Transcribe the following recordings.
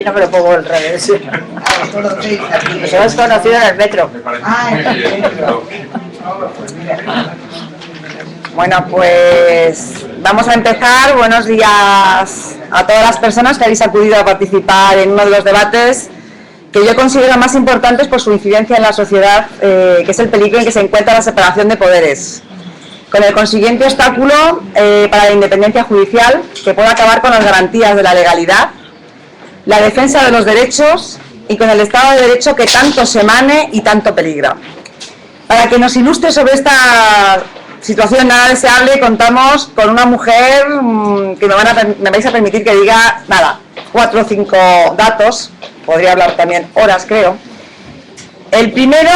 No me lo pongo al revés. Nos hemos conocido en el metro. Bueno, pues vamos a empezar. Buenos días a todas las personas que habéis acudido a participar en uno de los debates que yo considero más importantes por su incidencia en la sociedad, que es el peligro en que se encuentra la separación de poderes, con el consiguiente obstáculo para la independencia judicial, que puede acabar con las garantías de la legalidad, la defensa de los derechos y con el Estado de Derecho que tanto se mane y tanto peligra. Para que nos ilustre sobre esta situación nada deseable, contamos con una mujer que me vais a permitir que diga, nada, 4 o 5 datos, podría hablar también horas, creo. El primero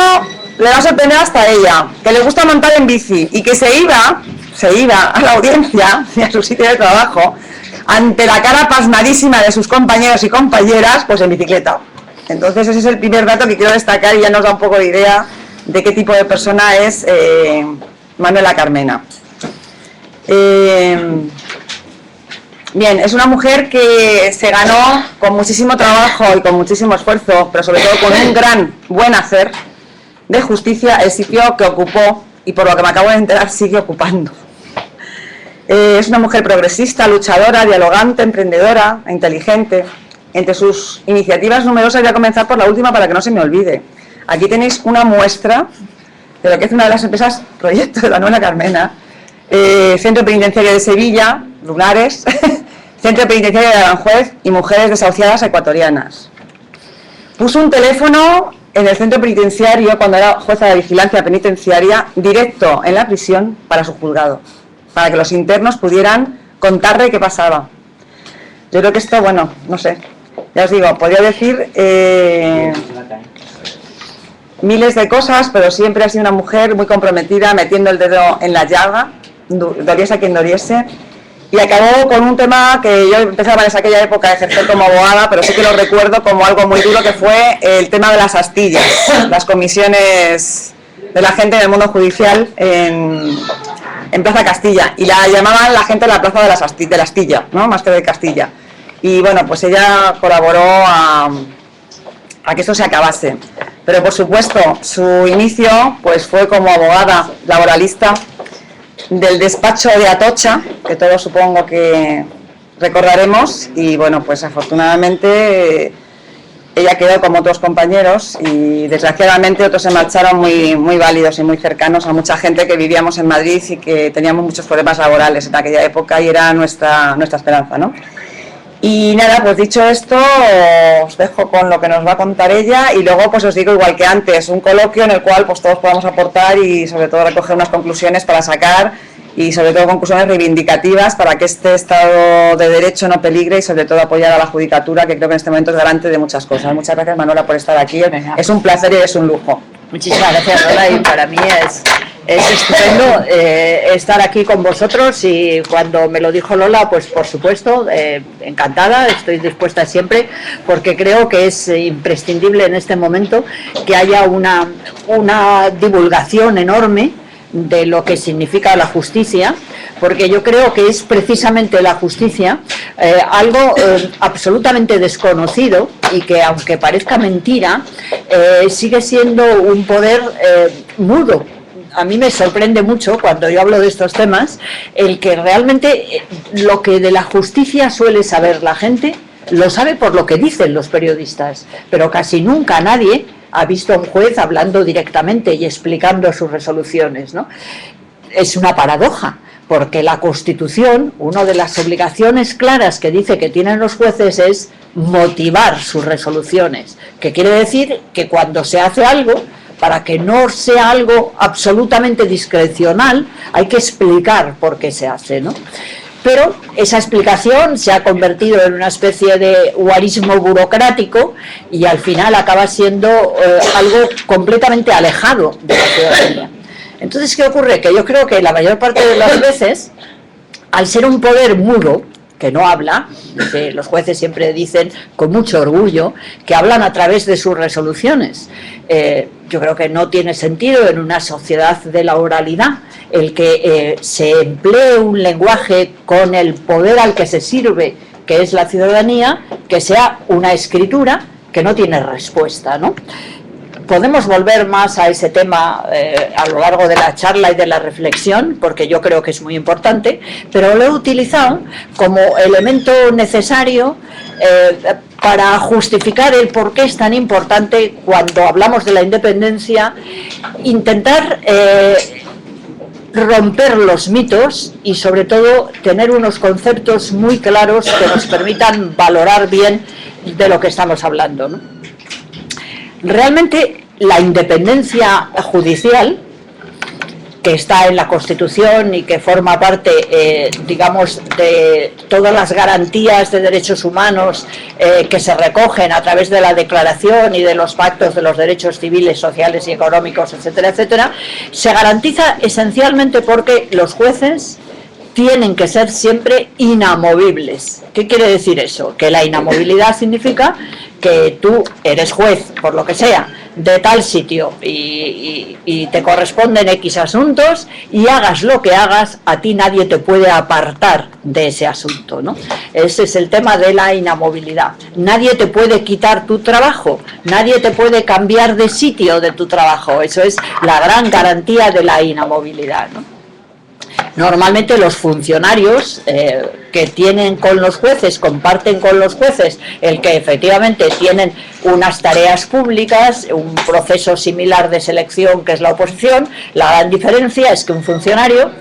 le va a sorprender hasta ella, que le gusta montar en bici y que se iba a la audiencia y a su sitio de trabajo ante la cara pasmadísima de sus compañeros y compañeras, pues en bicicleta. Entonces ese es el primer dato que quiero destacar y ya nos da un poco de idea de qué tipo de persona es Manuela Carmena. Bien, es una mujer que se ganó con muchísimo trabajo y con muchísimo esfuerzo, pero sobre todo con un gran buen hacer de justicia, el sitio que ocupó y por lo que me acabo de enterar sigue ocupando. Es una mujer progresista, luchadora, dialogante, emprendedora e inteligente. Entre sus iniciativas numerosas voy a comenzar por la última para que no se me olvide. Aquí tenéis una muestra de lo que es una de las empresas proyectos de Manuela Carmena, Centro Penitenciario de Sevilla, Lunares, Centro Penitenciario de Aranjuez y Mujeres Desahuciadas Ecuatorianas. Puso un teléfono en el centro penitenciario cuando era jueza de vigilancia penitenciaria, directo en la prisión para su juzgado, para que los internos pudieran contarle qué pasaba. Yo creo que esto, bueno, no sé, ya os digo, podría decir miles de cosas, pero siempre ha sido una mujer muy comprometida, metiendo el dedo en la llaga, doliese a quien doliese, y acabó con un tema que yo empezaba en aquella época a ejercer como abogada, pero sí que lo recuerdo como algo muy duro, que fue el tema de las astillas, las comisiones de la gente en el mundo judicial en Plaza Castilla, y la llamaban la gente la Plaza de la Astilla, ¿no? Más que de Castilla. Y bueno, pues ella colaboró a que esto se acabase. Pero por supuesto, su inicio pues fue como abogada laboralista del despacho de Atocha, que todos supongo que recordaremos, y bueno, pues afortunadamente ella quedó como otros compañeros y desgraciadamente otros se marcharon muy válidos y muy cercanos a mucha gente que vivíamos en Madrid y que teníamos muchos problemas laborales en aquella época y era nuestra esperanza, ¿no? Y nada, pues dicho esto, os dejo con lo que nos va a contar ella y luego pues os digo igual que antes, un coloquio en el cual pues todos podamos aportar y sobre todo recoger unas conclusiones para sacar y sobre todo conclusiones reivindicativas para que este Estado de Derecho no peligre y sobre todo apoyar a la Judicatura, que creo que en este momento es garante de muchas cosas. Muchas gracias, Manuela, por estar aquí. Es un placer y es un lujo. Muchísimas gracias, Lola, y para mí es estupendo estar aquí con vosotros y cuando me lo dijo Lola, pues por supuesto, encantada, estoy dispuesta siempre porque creo que es imprescindible en este momento que haya una divulgación enorme de lo que significa la justicia, porque yo creo que es precisamente la justicia algo absolutamente desconocido y que aunque parezca mentira, sigue siendo un poder mudo. A mí me sorprende mucho cuando yo hablo de estos temas el que realmente lo que de la justicia suele saber la gente lo sabe por lo que dicen los periodistas, pero casi nunca nadie ha visto a un juez hablando directamente y explicando sus resoluciones, ¿no? Es una paradoja, porque la Constitución, una de las obligaciones claras que dice que tienen los jueces es motivar sus resoluciones, que quiere decir que cuando se hace algo, para que no sea algo absolutamente discrecional, hay que explicar por qué se hace, ¿no? Pero esa explicación se ha convertido en una especie de guarismo burocrático y al final acaba siendo algo completamente alejado de la ciudadanía. Entonces, ¿qué ocurre? Que yo creo que la mayor parte de las veces, al ser un poder mudo, que no habla, que los jueces siempre dicen con mucho orgullo que hablan a través de sus resoluciones. Yo creo que no tiene sentido en una sociedad de la oralidad el que se emplee un lenguaje con el poder al que se sirve que es la ciudadanía, que sea una escritura que no tiene respuesta, ¿no? Podemos volver más a ese tema a lo largo de la charla y de la reflexión, porque yo creo que es muy importante, pero lo he utilizado como elemento necesario para justificar el por qué es tan importante, cuando hablamos de la independencia, intentar romper los mitos y sobre todo tener unos conceptos muy claros que nos permitan valorar bien de lo que estamos hablando, ¿no? Realmente la independencia judicial, que está en la Constitución y que forma parte, digamos, de todas las garantías de derechos humanos que se recogen a través de la Declaración y de los pactos de los derechos civiles, sociales y económicos, etcétera, etcétera, se garantiza esencialmente porque los jueces tienen que ser siempre inamovibles. ¿Qué quiere decir eso? Que la inamovilidad significa que tú eres juez, por lo que sea, de tal sitio y te corresponden X asuntos y hagas lo que hagas, a ti nadie te puede apartar de ese asunto, ¿no? Ese es el tema de la inamovilidad. Nadie te puede quitar tu trabajo, nadie te puede cambiar de sitio de tu trabajo. Eso es la gran garantía de la inamovilidad, ¿no? Normalmente los funcionarios que tienen con los jueces, comparten con los jueces el que efectivamente tienen unas tareas públicas, un proceso similar de selección que es la oposición. La gran diferencia es que un funcionario,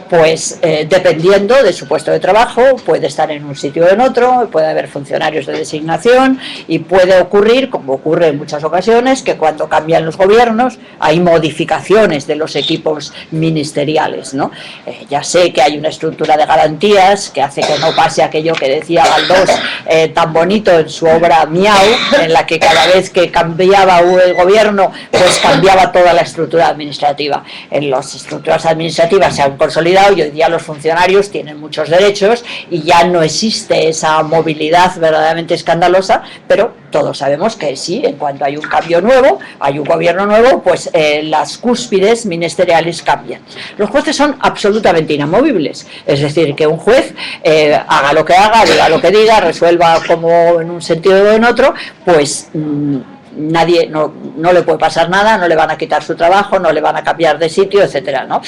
pues dependiendo de su puesto de trabajo, puede estar en un sitio o en otro, puede haber funcionarios de designación y puede ocurrir, como ocurre en muchas ocasiones, que cuando cambian los gobiernos hay modificaciones de los equipos ministeriales, ¿no? Ya sé que hay una estructura de garantías que hace que no pase aquello que decía Galdós tan bonito en su obra Miau, en la que cada vez que cambiaba el gobierno, pues cambiaba toda la estructura administrativa. En las estructuras administrativas se han consolidado y hoy día los funcionarios tienen muchos derechos y ya no existe esa movilidad verdaderamente escandalosa, pero todos sabemos que sí, en cuanto hay un cambio nuevo, hay un gobierno nuevo, pues las cúspides ministeriales cambian. Los jueces son absolutamente inamovibles, es decir, que un juez haga lo que haga, diga lo que diga, resuelva como en un sentido o en otro, pues nadie, no le puede pasar nada, no le van a quitar su trabajo, no le van a cambiar de sitio, etcétera, ¿no?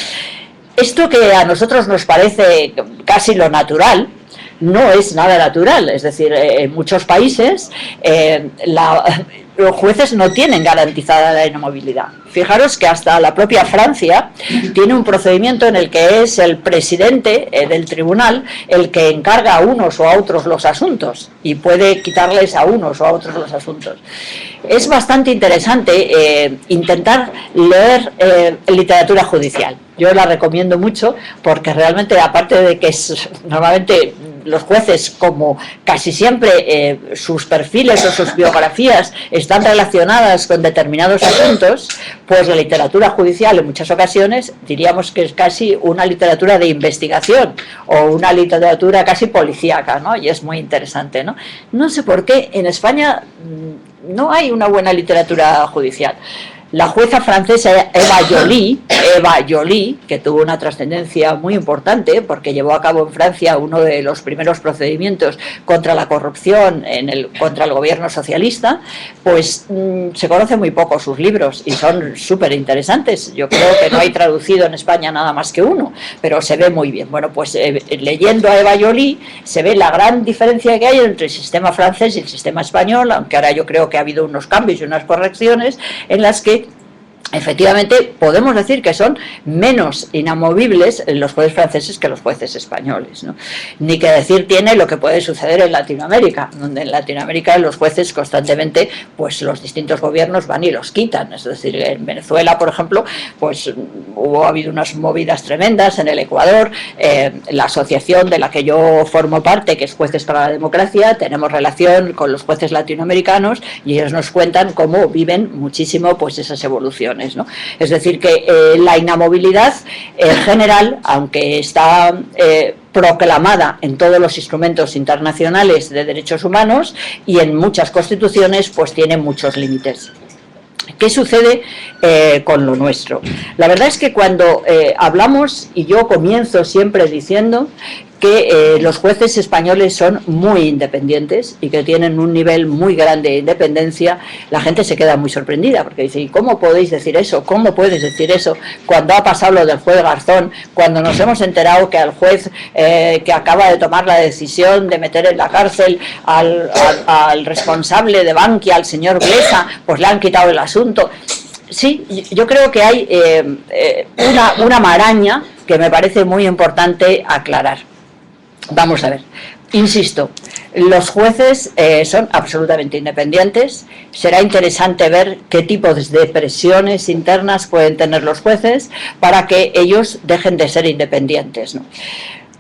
Esto que a nosotros nos parece casi lo natural, no es nada natural. Es decir, en muchos países los jueces no tienen garantizada la inamovilidad. Fijaros que hasta la propia Francia tiene un procedimiento en el que es el presidente del tribunal el que encarga a unos o a otros los asuntos y puede quitarles a unos o a otros los asuntos. Es bastante interesante intentar leer literatura judicial. Yo la recomiendo mucho porque realmente, aparte de que normalmente los jueces, como casi siempre sus perfiles o sus biografías están relacionadas con determinados asuntos, pues la literatura judicial en muchas ocasiones diríamos que es casi una literatura de investigación o una literatura casi policíaca, ¿no? Y es muy interesante, ¿no? No sé por qué en España no hay una buena literatura judicial. La jueza francesa Eva Joly, que tuvo una trascendencia muy importante porque llevó a cabo en Francia uno de los primeros procedimientos contra la corrupción contra el gobierno socialista, pues se conocen muy poco sus libros y son súper interesantes. Yo creo que no hay traducido en España nada más que uno, pero se ve muy bien. Bueno, pues leyendo a Eva Joly se ve la gran diferencia que hay entre el sistema francés y el sistema español, aunque ahora yo creo que ha habido unos cambios y unas correcciones en las que efectivamente podemos decir que son menos inamovibles los jueces franceses que los jueces españoles, ¿no? Ni que decir tiene lo que puede suceder en Latinoamérica, donde en Latinoamérica los jueces constantemente, pues los distintos gobiernos van y los quitan. Es decir, en Venezuela, por ejemplo, pues ha habido unas movidas tremendas. En el Ecuador, la asociación de la que yo formo parte, que es Jueces para la Democracia, tenemos relación con los jueces latinoamericanos y ellos nos cuentan cómo viven muchísimo pues esas evoluciones, ¿no? Es decir, que la inamovilidad en general, aunque está proclamada en todos los instrumentos internacionales de derechos humanos y en muchas constituciones, pues tiene muchos límites. ¿Qué sucede con lo nuestro? La verdad es que cuando hablamos, y yo comienzo siempre diciendo que los jueces españoles son muy independientes y que tienen un nivel muy grande de independencia, la gente se queda muy sorprendida, porque dice, ¿y cómo podéis decir eso? ¿Cómo puedes decir eso? Cuando ha pasado lo del juez Garzón, cuando nos hemos enterado que al juez que acaba de tomar la decisión de meter en la cárcel al responsable de Bankia, al señor Blesa, pues le han quitado el asunto. Sí, yo creo que hay una maraña que me parece muy importante aclarar. Vamos a ver, insisto, los jueces son absolutamente independientes. Será interesante ver qué tipo de presiones internas pueden tener los jueces para que ellos dejen de ser independientes, ¿no?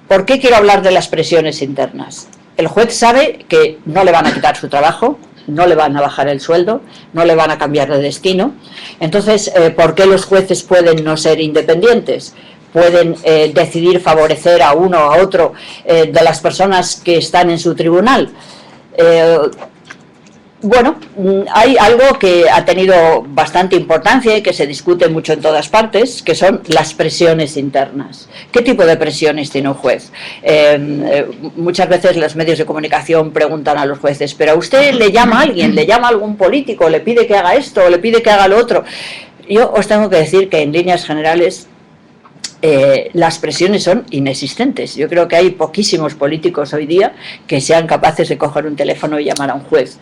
¿Por qué quiero hablar de las presiones internas? El juez sabe que no le van a quitar su trabajo, no le van a bajar el sueldo, no le van a cambiar de destino. Entonces, ¿por qué los jueces pueden no ser independientes? Pueden decidir favorecer a uno o a otro de las personas que están en su tribunal. Bueno, hay algo que ha tenido bastante importancia y que se discute mucho en todas partes, que son las presiones internas. ¿Qué tipo de presiones tiene un juez? Muchas veces los medios de comunicación preguntan a los jueces, ¿pero a usted le llama a alguien, le llama a algún político, le pide que haga esto o le pide que haga lo otro? Yo os tengo que decir que en líneas generales las presiones son inexistentes. Yo creo que hay poquísimos políticos hoy día que sean capaces de coger un teléfono y llamar a un juez.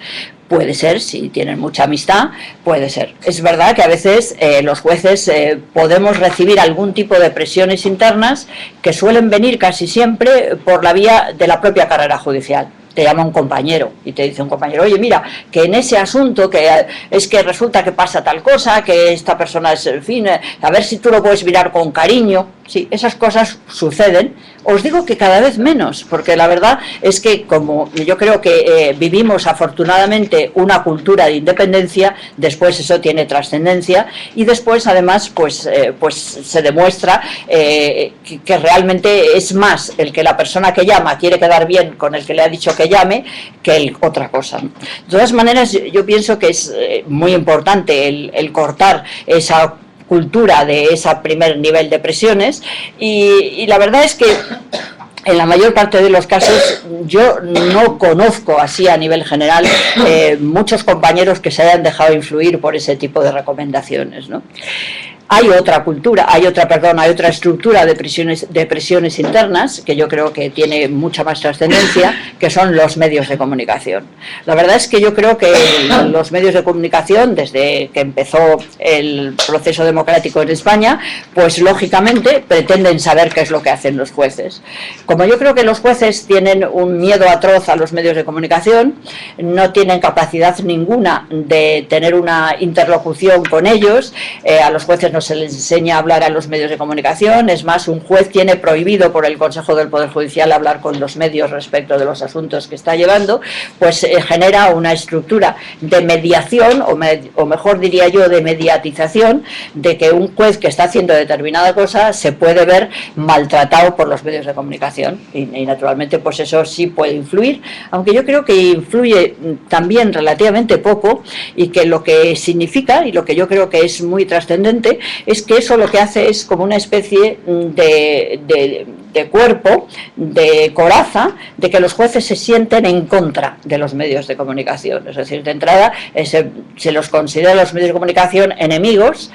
Puede ser, si tienen mucha amistad, puede ser. Es verdad que a veces los jueces podemos recibir algún tipo de presiones internas que suelen venir casi siempre por la vía de la propia carrera judicial. Te llama un compañero y te dice un compañero, oye, mira, que en ese asunto que es que resulta que pasa tal cosa, que esta persona es, en fin, a ver si tú lo puedes mirar con cariño. Sí, esas cosas suceden. Os digo que cada vez menos, porque la verdad es que como yo creo que vivimos afortunadamente una cultura de independencia, después eso tiene trascendencia y después además pues se demuestra que realmente es más el que la persona que llama quiere quedar bien con el que le ha dicho que llame que otra cosa. De todas maneras, yo pienso que es muy importante el cortar esa cultura de ese primer nivel de presiones y la verdad es que en la mayor parte de los casos yo no conozco así a nivel general muchos compañeros que se hayan dejado influir por ese tipo de recomendaciones, ¿no? Hay otra cultura, hay otra estructura de presiones internas que yo creo que tiene mucha más trascendencia, que son los medios de comunicación. La verdad es que yo creo que los medios de comunicación, desde que empezó el proceso democrático en España, pues lógicamente pretenden saber qué es lo que hacen los jueces. Como yo creo que los jueces tienen un miedo atroz a los medios de comunicación, no tienen capacidad ninguna de tener una interlocución con ellos, a los jueces no se les enseña a hablar a los medios de comunicación, es más, un juez tiene prohibido por el Consejo del Poder Judicial hablar con los medios respecto de los asuntos que está llevando, pues genera una estructura de mediación, o mejor diría yo, de mediatización, de que un juez que está haciendo determinada cosa se puede ver maltratado por los medios de comunicación y naturalmente pues eso sí puede influir, aunque yo creo que influye también relativamente poco y que lo que significa y lo que yo creo que es muy trascendente es que eso lo que hace es como una especie de cuerpo, de coraza, de que los jueces se sienten en contra de los medios de comunicación. Es decir, de entrada se los considera los medios de comunicación enemigos,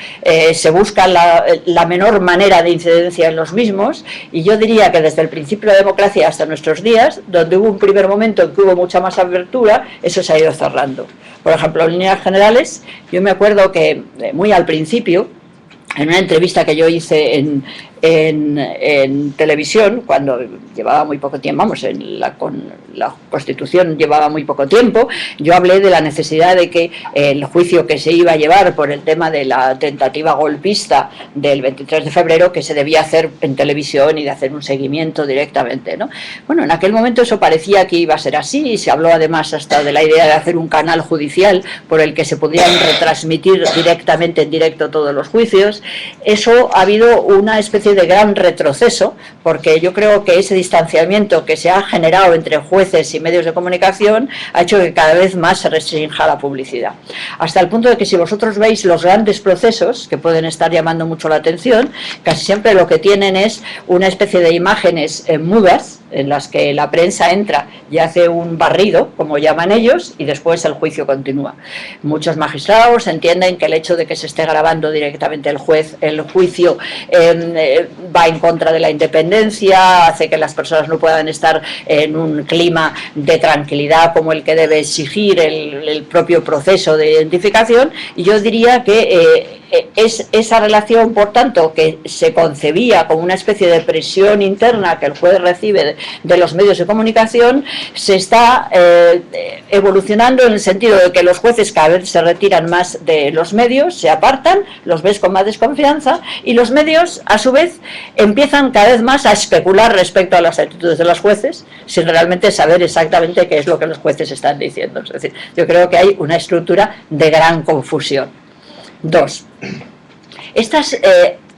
se busca la menor manera de incidencia en los mismos, y yo diría que desde el principio de la democracia hasta nuestros días, donde hubo un primer momento en que hubo mucha más apertura, eso se ha ido cerrando. Por ejemplo, en líneas generales, yo me acuerdo que muy al principio, en una entrevista que yo hice en televisión, cuando llevaba muy poco tiempo, vamos, con la Constitución llevaba muy poco tiempo, yo hablé de la necesidad de que el juicio que se iba a llevar por el tema de la tentativa golpista del 23 de febrero, que se debía hacer en televisión y de hacer un seguimiento directamente, ¿no? Bueno, en aquel momento eso parecía que iba a ser así, y se habló además hasta de la idea de hacer un canal judicial por el que se pudieran retransmitir directamente en directo todos los juicios. Eso ha habido una especie de gran retroceso, porque yo creo que ese distanciamiento que se ha generado entre jueces y medios de comunicación ha hecho que cada vez más se restrinja la publicidad, hasta el punto de que si vosotros veis los grandes procesos que pueden estar llamando mucho la atención, casi siempre lo que tienen es una especie de imágenes mudas, en las que la prensa entra y hace un barrido, como llaman ellos, y después el juicio continúa. Muchos magistrados entienden que el hecho de que se esté grabando directamente el juicio va en contra de la independencia, hace que las personas no puedan estar en un clima de tranquilidad como el que debe exigir el propio proceso de identificación, y yo diría que es esa relación, por tanto, que se concebía como una especie de presión interna que el juez recibe de los medios de comunicación, se está evolucionando en el sentido de que los jueces cada vez se retiran más de los medios, se apartan, los ves con más desconfianza, y los medios, a su vez, empiezan cada vez más a especular respecto a las actitudes de los jueces, sin realmente saber exactamente qué es lo que los jueces están diciendo. Es decir, yo creo que hay una estructura de gran confusión. 2. Estas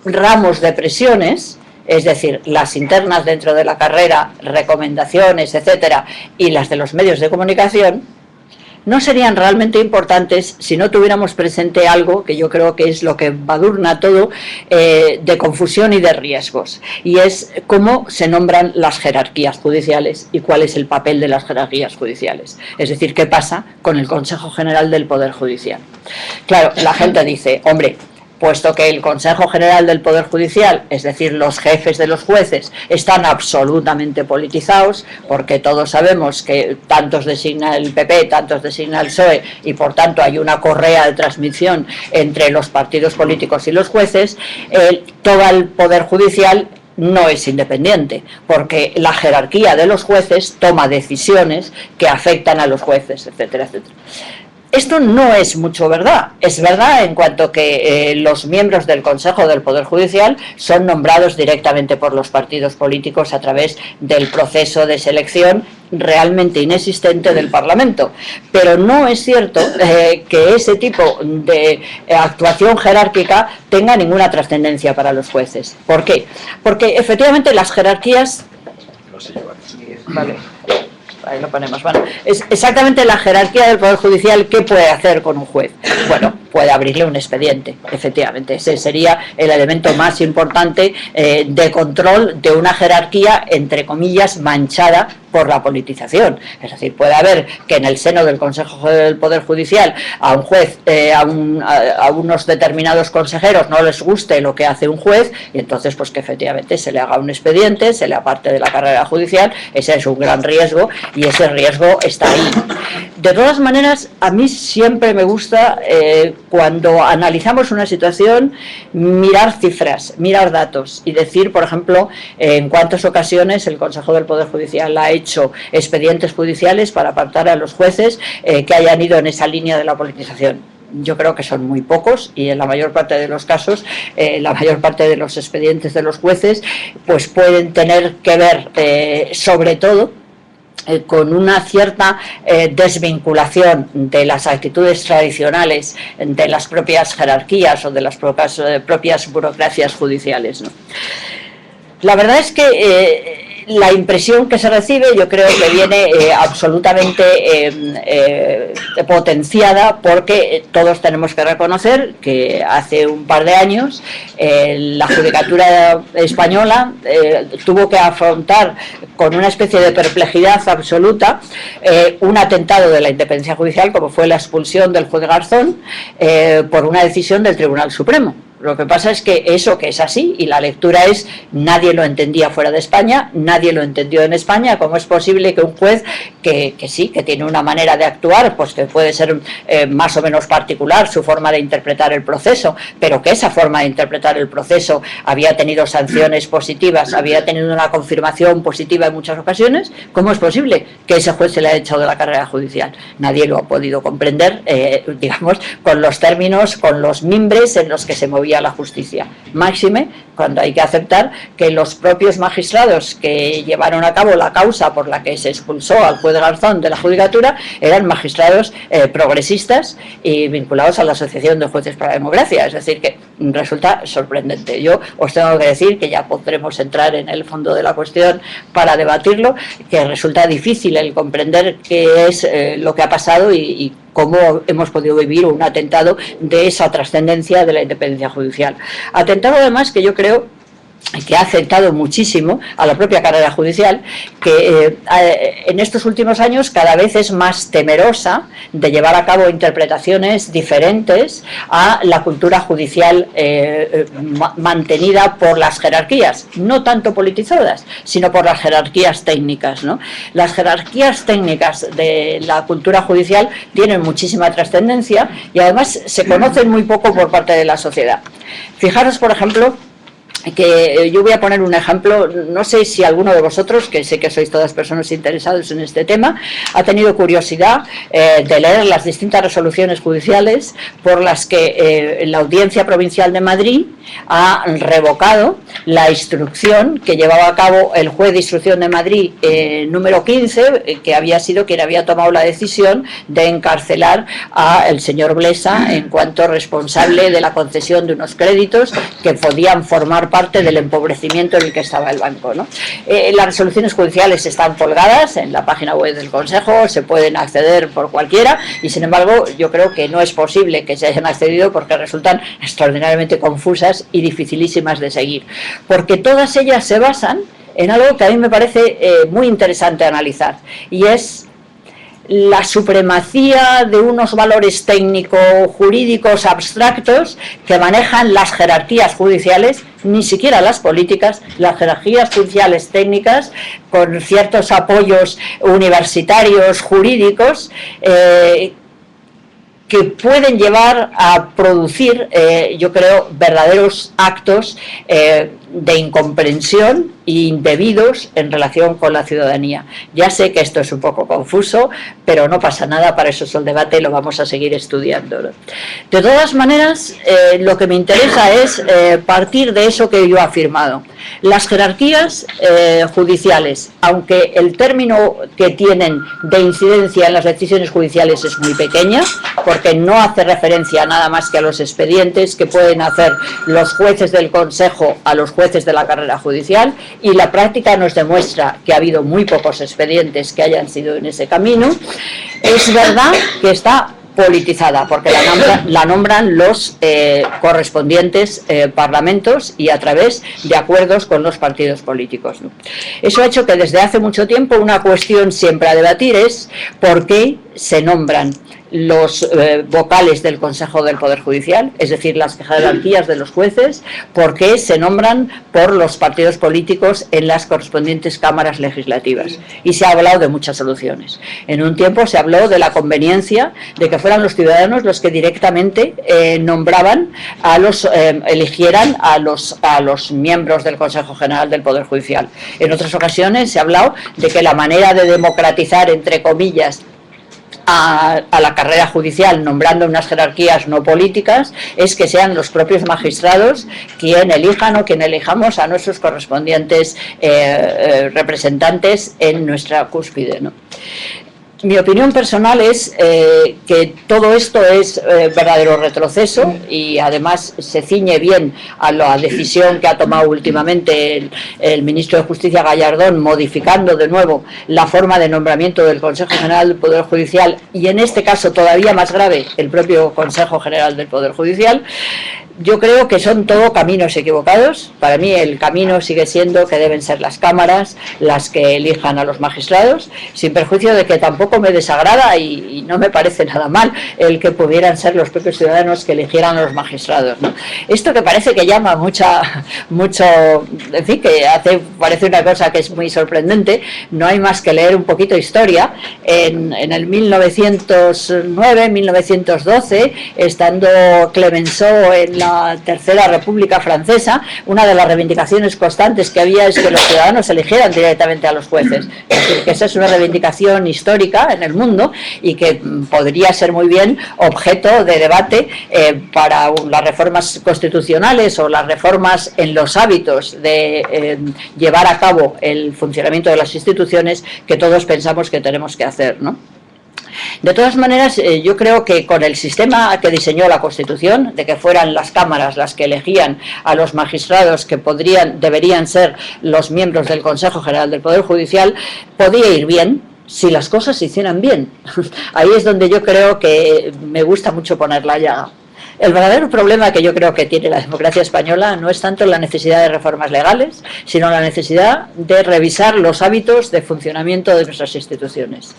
ramos de presiones, es decir, las internas dentro de la carrera, recomendaciones, etcétera, y las de los medios de comunicación, no serían realmente importantes si no tuviéramos presente algo que yo creo que es lo que badurna todo de confusión y de riesgos, y es cómo se nombran las jerarquías judiciales y cuál es el papel de las jerarquías judiciales, es decir, qué pasa con el Consejo General del Poder Judicial. Claro, la gente dice, hombre, puesto que el Consejo General del Poder Judicial, es decir, los jefes de los jueces, están absolutamente politizados, porque todos sabemos que tantos designa el PP, tantos designa el PSOE, y por tanto hay una correa de transmisión entre los partidos políticos y los jueces, todo el Poder Judicial no es independiente, porque la jerarquía de los jueces toma decisiones que afectan a los jueces, etcétera, etcétera. Esto no es mucho verdad. Es verdad en cuanto que los miembros del Consejo del Poder Judicial son nombrados directamente por los partidos políticos a través del proceso de selección realmente inexistente del Parlamento. Pero no es cierto que ese tipo de actuación jerárquica tenga ninguna trascendencia para los jueces. ¿Por qué? Porque efectivamente las jerarquías... Vale. Ahí lo ponemos. Bueno, es exactamente la jerarquía del Poder Judicial. ¿Qué puede hacer con un juez? Bueno, puede abrirle un expediente, efectivamente. Ese sería el elemento más importante de control de una jerarquía, entre comillas, manchada por la politización. Es decir, puede haber que en el seno del Consejo del Poder Judicial a un juez, a unos determinados consejeros no les guste lo que hace un juez, y entonces pues que efectivamente se le haga un expediente, se le aparte de la carrera judicial. Ese es un gran riesgo, y ese riesgo está ahí. De todas maneras, a mí siempre me gusta, cuando analizamos una situación, mirar cifras, mirar datos, y decir, por ejemplo, en cuántas ocasiones el Consejo del Poder Judicial ha hecho expedientes judiciales para apartar a los jueces que hayan ido en esa línea de la politización. Yo creo que son muy pocos, y en la mayor parte de los casos, la mayor parte de los expedientes de los jueces pues pueden tener que ver sobre todo con una cierta desvinculación de las actitudes tradicionales de las propias jerarquías o de las propias burocracias judiciales, ¿no? La verdad es que la impresión que se recibe, yo creo que viene absolutamente potenciada, porque todos tenemos que reconocer que hace un par de años la judicatura española tuvo que afrontar con una especie de perplejidad absoluta un atentado de la independencia judicial, como fue la expulsión del juez Garzón por una decisión del Tribunal Supremo. Lo que pasa es que eso que es así, y la lectura es, nadie lo entendía fuera de España, nadie lo entendió en España. ¿Cómo es posible que un juez que sí, que tiene una manera de actuar, pues que puede ser más o menos particular su forma de interpretar el proceso, pero que esa forma de interpretar el proceso había tenido sanciones positivas, había tenido una confirmación positiva en muchas ocasiones? ¿Cómo es posible que ese juez se le haya echado de la carrera judicial? Nadie lo ha podido comprender, digamos, con los términos, con los mimbres en los que se movía la justicia. Máxime cuando hay que aceptar que los propios magistrados que llevaron a cabo la causa por la que se expulsó al juez Garzón de la judicatura eran magistrados progresistas y vinculados a la Asociación de Jueces para la Democracia. Es decir, que resulta sorprendente. Yo os tengo que decir que ya podremos entrar en el fondo de la cuestión para debatirlo, que resulta difícil el comprender qué es lo que ha pasado y cómo hemos podido vivir un atentado de esa trascendencia de la independencia judicial. Atentado además que yo creo que ha afectado muchísimo a la propia carrera judicial, que en estos últimos años cada vez es más temerosa de llevar a cabo interpretaciones diferentes a la cultura judicial mantenida por las jerarquías, no tanto politizadas, sino por las jerarquías técnicas, ¿no? Las jerarquías técnicas de la cultura judicial tienen muchísima trascendencia y además se conocen muy poco por parte de la sociedad. Fijaros, por ejemplo, que yo voy a poner un ejemplo, no sé si alguno de vosotros, que sé que sois todas personas interesadas en este tema, ha tenido curiosidad de leer las distintas resoluciones judiciales por las que la Audiencia Provincial de Madrid ha revocado la instrucción que llevaba a cabo el juez de instrucción de Madrid número 15, que había sido quien había tomado la decisión de encarcelar al señor Blesa en cuanto responsable de la concesión de unos créditos que podían formar parte del empobrecimiento en el que estaba el banco, ¿no? Las resoluciones judiciales están colgadas en la página web del Consejo, se pueden acceder por cualquiera y sin embargo yo creo que no es posible que se hayan accedido porque resultan extraordinariamente confusas y dificilísimas de seguir, porque todas ellas se basan en algo que a mí me parece muy interesante analizar, y es la supremacía de unos valores técnico-jurídicos abstractos que manejan las jerarquías judiciales, ni siquiera las políticas, las jerarquías judiciales técnicas, con ciertos apoyos universitarios jurídicos, que pueden llevar a producir, yo creo, verdaderos actos de incomprensión e indebidos en relación con la ciudadanía. Ya sé que esto es un poco confuso, pero no pasa nada, para eso es el debate y lo vamos a seguir estudiando, ¿no? De todas maneras, lo que me interesa es partir de eso que yo he afirmado. Las jerarquías judiciales, aunque el término que tienen de incidencia en las decisiones judiciales es muy pequeña, porque no hace referencia nada más que a los expedientes que pueden hacer los jueces del Consejo a los jueces de la carrera judicial, y la práctica nos demuestra que ha habido muy pocos expedientes que hayan sido en ese camino. Es verdad que está politizada, porque la nombran los correspondientes parlamentos y a través de acuerdos con los partidos políticos, ¿no? Eso ha hecho que desde hace mucho tiempo una cuestión siempre a debatir es por qué se nombran los vocales del Consejo del Poder Judicial, es decir, las jerarquías de los jueces, por qué se nombran por los partidos políticos en las correspondientes cámaras legislativas. Y se ha hablado de muchas soluciones. En un tiempo se habló de la conveniencia de que fueran los ciudadanos los que directamente nombraban eligieran a los miembros del Consejo General del Poder Judicial. En otras ocasiones se ha hablado de que la manera de democratizar, entre comillas, a la carrera judicial, nombrando unas jerarquías no políticas, es que sean los propios magistrados quien elijan o quien elijamos a nuestros correspondientes representantes en nuestra cúspide, ¿no? Mi opinión personal es que todo esto es verdadero retroceso y además se ciñe bien a la decisión que ha tomado últimamente el ministro de Justicia Gallardón, modificando de nuevo la forma de nombramiento del Consejo General del Poder Judicial y en este caso todavía más grave el propio Consejo General del Poder Judicial. Yo creo que son todo caminos equivocados. Para mí el camino sigue siendo que deben ser las cámaras las que elijan a los magistrados, sin perjuicio de que tampoco me desagrada y no me parece nada mal el que pudieran ser los propios ciudadanos que eligieran a los magistrados, ¿no? Esto que parece que llama mucho, en fin, que parece una cosa que es muy sorprendente, no hay más que leer un poquito de historia. En el 1909, 1912, estando Clemenceau en la Tercera República Francesa, una de las reivindicaciones constantes que había es que los ciudadanos eligieran directamente a los jueces. Es decir, que esa es una reivindicación histórica en el mundo y que podría ser muy bien objeto de debate para las reformas constitucionales o las reformas en los hábitos de llevar a cabo el funcionamiento de las instituciones que todos pensamos que tenemos que hacer, ¿no? De todas maneras, yo creo que con el sistema que diseñó la Constitución, de que fueran las cámaras las que elegían a los magistrados que deberían ser los miembros del Consejo General del Poder Judicial, podía ir bien si las cosas se hicieran bien. Ahí es donde yo creo que me gusta mucho poner la llaga. El verdadero problema que yo creo que tiene la democracia española no es tanto la necesidad de reformas legales, sino la necesidad de revisar los hábitos de funcionamiento de nuestras instituciones.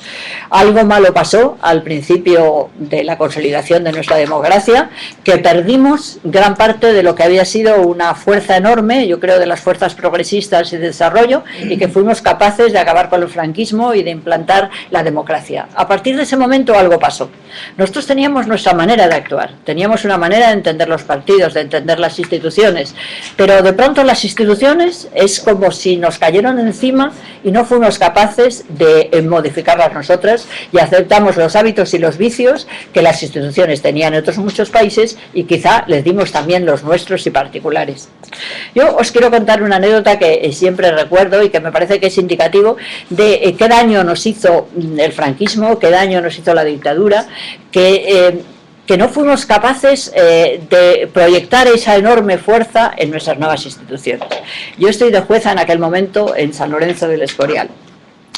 Algo malo pasó al principio de la consolidación de nuestra democracia, que perdimos gran parte de lo que había sido una fuerza enorme, yo creo de las fuerzas progresistas y de desarrollo, y que fuimos capaces de acabar con el franquismo y de implantar la democracia. A partir de ese momento algo pasó. Nosotros teníamos nuestra manera de actuar, teníamos una manera de entender los partidos, de entender las instituciones, pero de pronto las instituciones es como si nos cayeron encima y no fuimos capaces de modificarlas nosotras, y aceptamos los hábitos y los vicios que las instituciones tenían en otros muchos países, y quizá les dimos también los nuestros y particulares. Yo os quiero contar una anécdota que siempre recuerdo y que me parece que es indicativo de qué daño nos hizo el franquismo, qué daño nos hizo la dictadura, que no fuimos capaces de proyectar esa enorme fuerza en nuestras nuevas instituciones. Yo estoy de jueza en aquel momento en San Lorenzo del Escorial,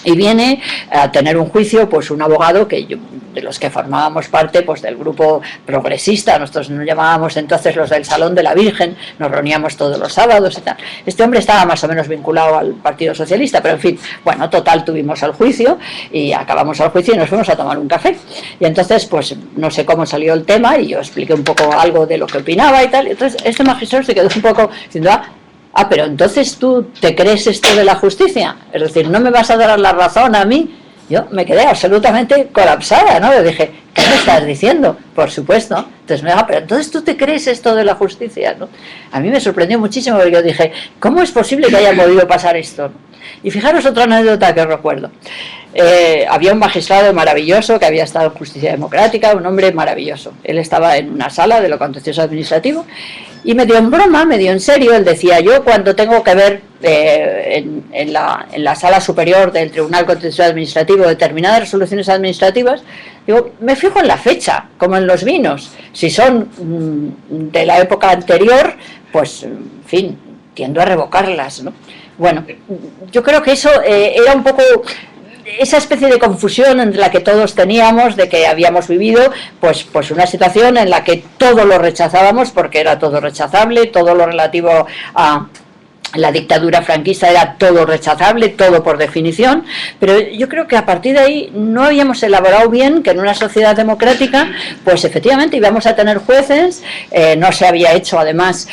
y viene a tener un juicio pues un abogado de los que formábamos parte pues del grupo progresista. Nosotros nos llamábamos entonces los del Salón de la Virgen, nos reuníamos todos los sábados y tal. Este hombre estaba más o menos vinculado al Partido Socialista, pero en fin, bueno, total, tuvimos el juicio y acabamos el juicio y nos fuimos a tomar un café. Y entonces pues no sé cómo salió el tema y yo expliqué un poco algo de lo que opinaba y tal. Y entonces este magistrado se quedó un poco diciendo, pero entonces tú te crees esto de la justicia, es decir, ¿no me vas a dar la razón a mí? Yo me quedé absolutamente colapsada, ¿no? Yo dije, ¿qué me estás diciendo? Por supuesto. Entonces me dijo, pero entonces tú te crees esto de la justicia, ¿no? A mí me sorprendió muchísimo porque yo dije, ¿cómo es posible que haya podido pasar esto? Y fijaros otra anécdota que recuerdo. Había un magistrado maravilloso que había estado en Justicia Democrática, un hombre maravilloso. Él estaba en una sala de lo contencioso administrativo y medio en broma, medio en serio, él decía, yo cuando tengo que ver en la sala superior del Tribunal Contencioso Administrativo determinadas resoluciones administrativas, digo, me fijo en la fecha, como en los vinos. Si son de la época anterior, pues, en fin, tiendo a revocarlas, ¿no? Bueno, yo creo que eso era un poco esa especie de confusión entre la que todos teníamos, de que habíamos vivido pues una situación en la que todo lo rechazábamos porque era todo rechazable, todo lo relativo a la dictadura franquista era todo rechazable, todo por definición, pero yo creo que a partir de ahí no habíamos elaborado bien que en una sociedad democrática, pues efectivamente íbamos a tener jueces, no se había hecho además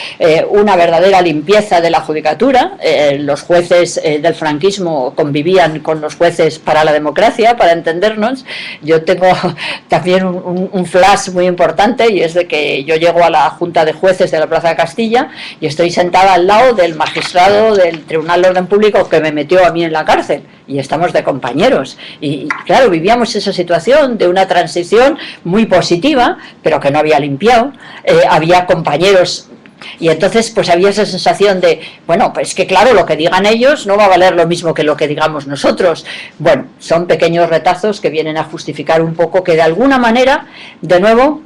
una verdadera limpieza de la judicatura, los jueces del franquismo convivían con los jueces para la democracia, para entendernos. Yo tengo también un flash muy importante, y es de que yo llego a la Junta de Jueces de la Plaza de Castilla y estoy sentada al lado del magistrado del Tribunal de Orden Público que me metió a mí en la cárcel, y estamos de compañeros, y claro, vivíamos esa situación de una transición muy positiva, pero que no había limpiado, había compañeros. Y entonces pues había esa sensación de, bueno, pues que claro, lo que digan ellos no va a valer lo mismo que lo que digamos nosotros. Bueno, son pequeños retazos que vienen a justificar un poco que de alguna manera, de nuevo,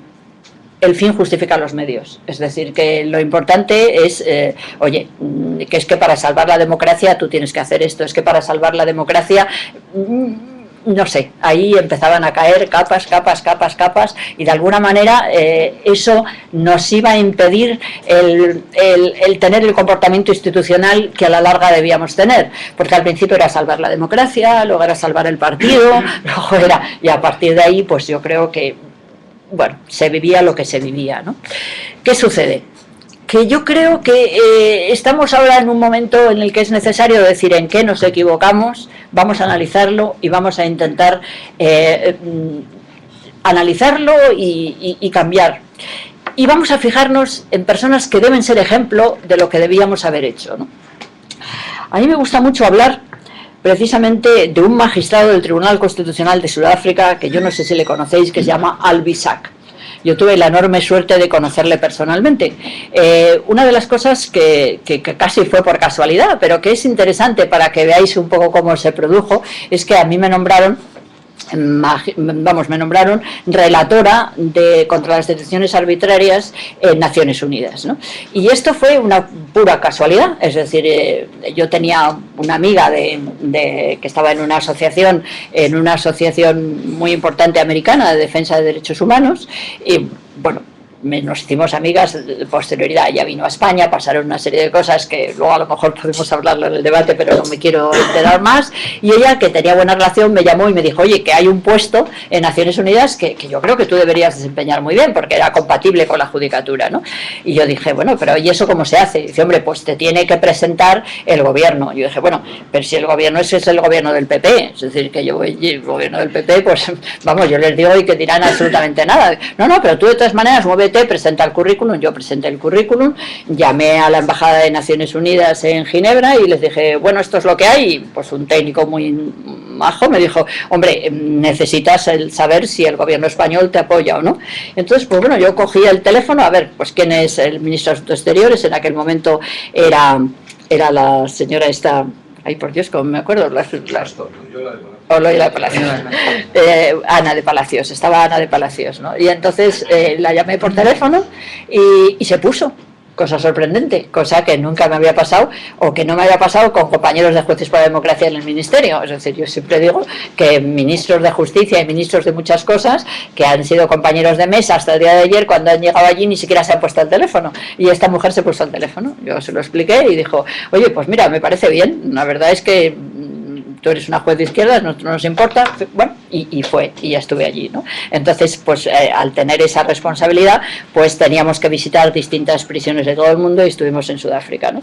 el fin justifica los medios. Es decir, que lo importante es, oye, que es que para salvar la democracia tú tienes que hacer esto, es que para salvar la democracia... no sé, ahí empezaban a caer capas, y de alguna manera eso nos iba a impedir el tener el comportamiento institucional que a la larga debíamos tener, porque al principio era salvar la democracia, luego era salvar el partido, luego era, y a partir de ahí pues yo creo que, bueno, se vivía lo que se vivía, ¿no? ¿Qué sucede? Que yo creo que estamos ahora en un momento en el que es necesario decir en qué nos equivocamos, vamos a analizarlo y vamos a intentar analizarlo y cambiar. Y vamos a fijarnos en personas que deben ser ejemplo de lo que debíamos haber hecho, ¿no? A mí me gusta mucho hablar precisamente de un magistrado del Tribunal Constitucional de Sudáfrica, que yo no sé si le conocéis, que se llama Albie Sachs. Yo tuve la enorme suerte de conocerle personalmente. Una de las cosas que casi fue por casualidad, pero que es interesante para que veáis un poco cómo se produjo, es que a mí me nombraron relatora contra las detenciones arbitrarias en Naciones Unidas, ¿no? Y esto fue una pura casualidad, es decir, yo tenía una amiga que estaba en una asociación muy importante americana de defensa de derechos humanos, y bueno, nos hicimos amigas, posterioridad ella vino a España, pasaron una serie de cosas que luego a lo mejor podemos hablarlo en el debate, pero no me quiero enterar más, y ella, que tenía buena relación, me llamó y me dijo, oye, que hay un puesto en Naciones Unidas que yo creo que tú deberías desempeñar muy bien, porque era compatible con la judicatura, ¿no? Y yo dije, bueno, pero ¿y eso cómo se hace? Y dice, hombre, pues te tiene que presentar el gobierno. Y yo dije, bueno, pero si el gobierno ese es el gobierno del PP, es decir, que yo voy, el gobierno del PP, pues vamos, yo les digo y que dirán absolutamente nada. No, pero tú de todas maneras muévete, presenta el currículum. Yo presenté el currículum, llamé a la Embajada de Naciones Unidas en Ginebra y les dije, bueno, esto es lo que hay. Y pues un técnico muy majo me dijo, hombre, necesitas saber si el gobierno español te apoya o no. Entonces, pues bueno, yo cogí el teléfono, a ver, pues quién es el ministro de Asuntos Exteriores. En aquel momento era la señora esta, ay por Dios, como me acuerdo, Loyola de Palacios. Ana de Palacios, estaba Ana de Palacios, ¿no? Y entonces la llamé por teléfono y se puso. Cosa sorprendente, cosa que nunca me había pasado o que no me había pasado con compañeros de Jueces por la Democracia en el Ministerio. Es decir, yo siempre digo que ministros de Justicia y ministros de muchas cosas que han sido compañeros de mesa hasta el día de ayer, cuando han llegado allí ni siquiera se han puesto el teléfono, y esta mujer se puso el teléfono. Yo se lo expliqué y dijo, oye, pues mira, me parece bien, la verdad es que tú eres una juez de izquierdas, no nos importa, bueno, y fue, y ya estuve allí, ¿no? Entonces, pues al tener esa responsabilidad, pues teníamos que visitar distintas prisiones de todo el mundo y estuvimos en Sudáfrica, ¿no?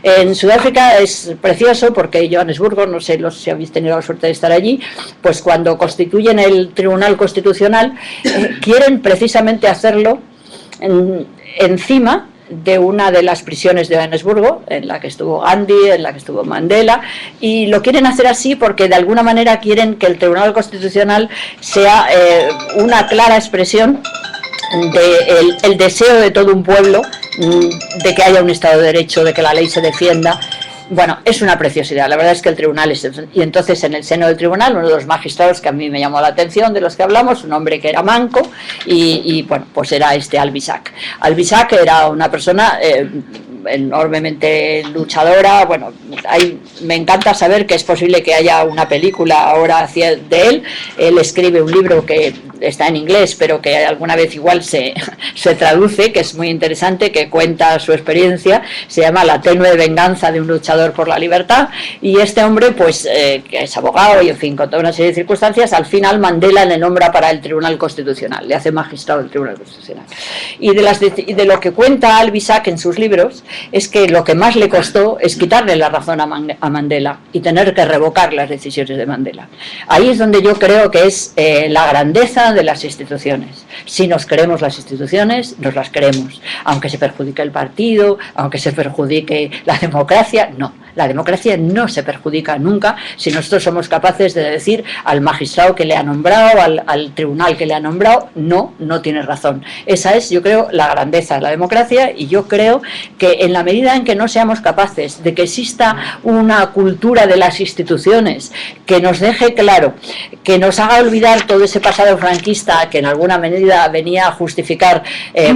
En Sudáfrica es precioso porque Johannesburgo, no sé si habéis tenido la suerte de estar allí, pues cuando constituyen el Tribunal Constitucional, quieren precisamente hacerlo encima de una de las prisiones de Johannesburgo, en la que estuvo Gandhi, en la que estuvo Mandela, y lo quieren hacer así porque de alguna manera quieren que el Tribunal Constitucional sea una clara expresión del deseo de todo un pueblo de que haya un Estado de Derecho, de que la ley se defienda. Bueno, es una preciosidad, la verdad es que el tribunal es... Y entonces en el seno del tribunal, uno de los magistrados que a mí me llamó la atención, de los que hablamos, un hombre que era manco, y bueno, pues era Albisac. Albisac era una persona enormemente luchadora. Bueno, me encanta saber que es posible que haya una película ahora de él. Él escribe un libro que está en inglés, pero que alguna vez igual se traduce, que es muy interesante, que cuenta su experiencia. Se llama La tenue venganza de un luchador por la libertad, y este hombre, pues, que es abogado y, en fin, con toda una serie de circunstancias, al final Mandela le nombra para el Tribunal Constitucional, le hace magistrado del Tribunal Constitucional. Y de lo que cuenta Albisac en sus libros es que lo que más le costó es quitarle la razón a Mandela y tener que revocar las decisiones de Mandela. Ahí es donde yo creo que es la grandeza de las instituciones. Si nos queremos las instituciones, nos las queremos, aunque se perjudique el partido, aunque se perjudique la democracia. No, la democracia no se perjudica nunca si nosotros somos capaces de decir al magistrado que le ha nombrado, al tribunal que le ha nombrado, no tienes razón. Esa es, yo creo, la grandeza de la democracia, y yo creo que en la medida en que no seamos capaces de que exista una cultura de las instituciones que nos deje claro, que nos haga olvidar todo ese pasado franquista que en alguna medida venía a justificar,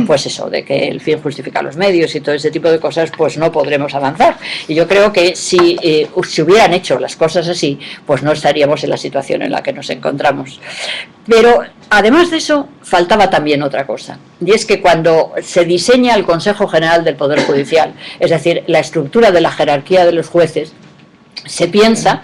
pues eso, de que el fin justifica los medios y todo ese tipo de cosas, pues no podremos avanzar. Y yo creo que si hubieran hecho las cosas así, pues no estaríamos en la situación en la que nos encontramos. Pero además de eso, faltaba también otra cosa, y es que cuando se diseña el Consejo General del Poder Judicial, es decir, la estructura de la jerarquía de los jueces, se piensa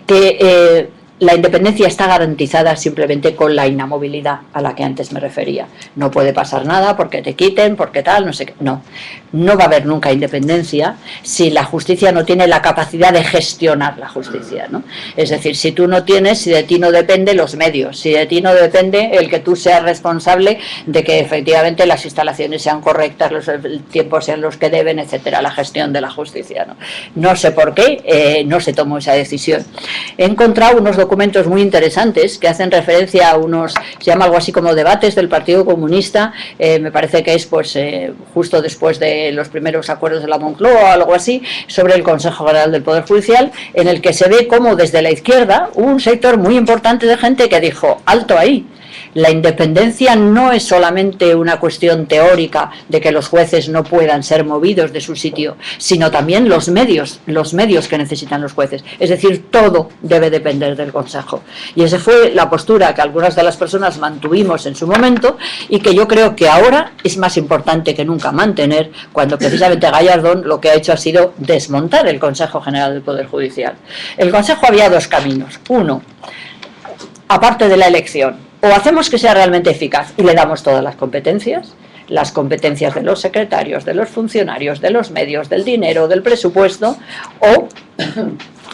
que la independencia está garantizada simplemente con la inamovilidad a la que antes me refería. No puede pasar nada porque te quiten, porque tal, no sé qué. No va a haber nunca independencia si la justicia no tiene la capacidad de gestionar la justicia, ¿no? Es decir, si de ti no depende los medios, si de ti no depende el que tú seas responsable de que efectivamente las instalaciones sean correctas, los tiempos sean los que deben, etcétera, la gestión de la justicia, ¿no? No sé por qué no se tomó esa decisión. He encontrado unos documentos muy interesantes que hacen referencia a unos, se llama algo así como debates del Partido Comunista, me parece que es pues justo después de los primeros acuerdos de la Moncloa o algo así, sobre el Consejo General del Poder Judicial, en el que se ve cómo desde la izquierda hubo un sector muy importante de gente que dijo, alto ahí, La independencia no es solamente una cuestión teórica de que los jueces no puedan ser movidos de su sitio, sino también los medios que necesitan los jueces. Es decir, todo debe depender del Consejo. Y esa fue la postura que algunas de las personas mantuvimos en su momento y que yo creo que ahora es más importante que nunca mantener, cuando precisamente Gallardón lo que ha hecho ha sido desmontar el Consejo General del Poder Judicial. El Consejo había dos caminos. Uno, aparte de la elección, o hacemos que sea realmente eficaz y le damos todas las competencias de los secretarios, de los funcionarios, de los medios, del dinero, del presupuesto, o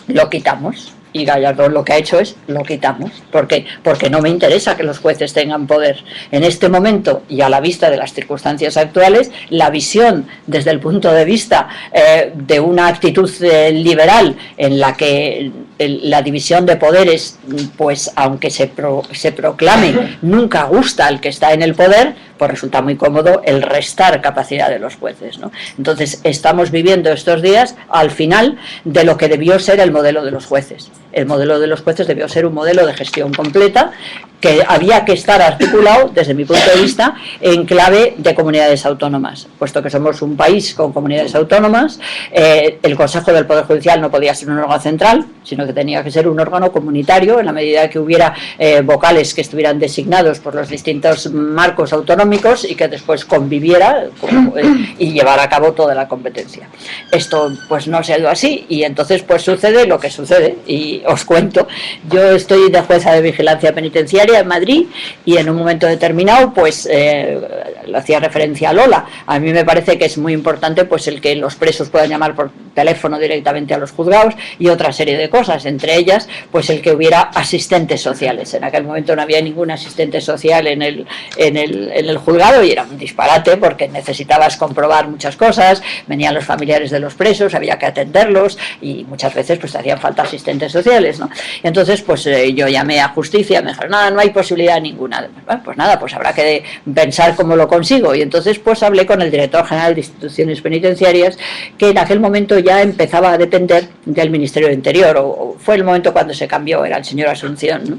lo quitamos. Y Gallardón lo que ha hecho es, lo quitamos. ¿Por qué? Porque no me interesa que los jueces tengan poder. En este momento, y a la vista de las circunstancias actuales, la visión desde el punto de vista de una actitud liberal en la que la división de poderes, pues aunque se proclame, nunca gusta al que está en el poder, pues resulta muy cómodo el restar capacidad de los jueces, ¿no? Entonces estamos viviendo estos días al final de lo que debió ser el modelo de los jueces. El modelo de los jueces debió ser un modelo de gestión completa que había que estar articulado, desde mi punto de vista, en clave de comunidades autónomas. Puesto que somos un país con comunidades autónomas, el Consejo del Poder Judicial no podía ser un órgano central, sino que tenía que ser un órgano comunitario, en la medida que hubiera vocales que estuvieran designados por los distintos marcos autonómicos y que después conviviera y llevara a cabo toda la competencia. Esto pues no se ha ido así y entonces pues sucede lo que sucede y os cuento. Yo estoy de jueza de vigilancia penitenciaria en Madrid y en un momento determinado pues lo hacía referencia a Lola. A mí me parece que es muy importante pues el que los presos puedan llamar por teléfono directamente a los juzgados y otra serie de cosas, entre ellas pues el que hubiera asistentes sociales. En aquel momento no había ningún asistente social en el juzgado y era un disparate porque necesitabas comprobar muchas cosas, venían los familiares de los presos, había que atenderlos y muchas veces pues hacían falta asistentes sociales, ¿no? Y entonces pues yo llamé a justicia, me dijeron, nada, no hay posibilidad ninguna. Bueno, pues nada, pues habrá que pensar cómo lo consigo y entonces pues hablé con el director general de instituciones penitenciarias que en aquel momento ya empezaba a depender del Ministerio del Interior o fue el momento cuando se cambió, era el señor Asunción, ¿no?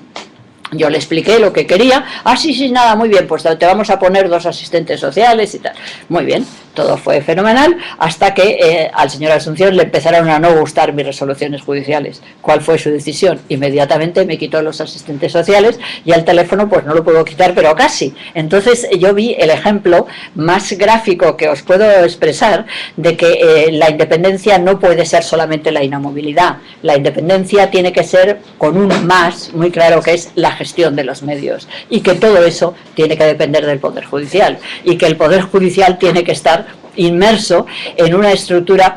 Yo le expliqué lo que quería. Sí, nada, muy bien, pues te vamos a poner 2 asistentes sociales y tal. Muy bien, todo fue fenomenal, hasta que al señor Asunción le empezaron a no gustar mis resoluciones judiciales. ¿Cuál fue su decisión? Inmediatamente me quitó los asistentes sociales y al teléfono pues no lo puedo quitar, pero casi. Entonces yo vi el ejemplo más gráfico que os puedo expresar de que la independencia no puede ser solamente la inamovilidad. La independencia tiene que ser con un más muy claro, que es la gestión de los medios, y que todo eso tiene que depender del Poder Judicial y que el Poder Judicial tiene que estar inmerso en una estructura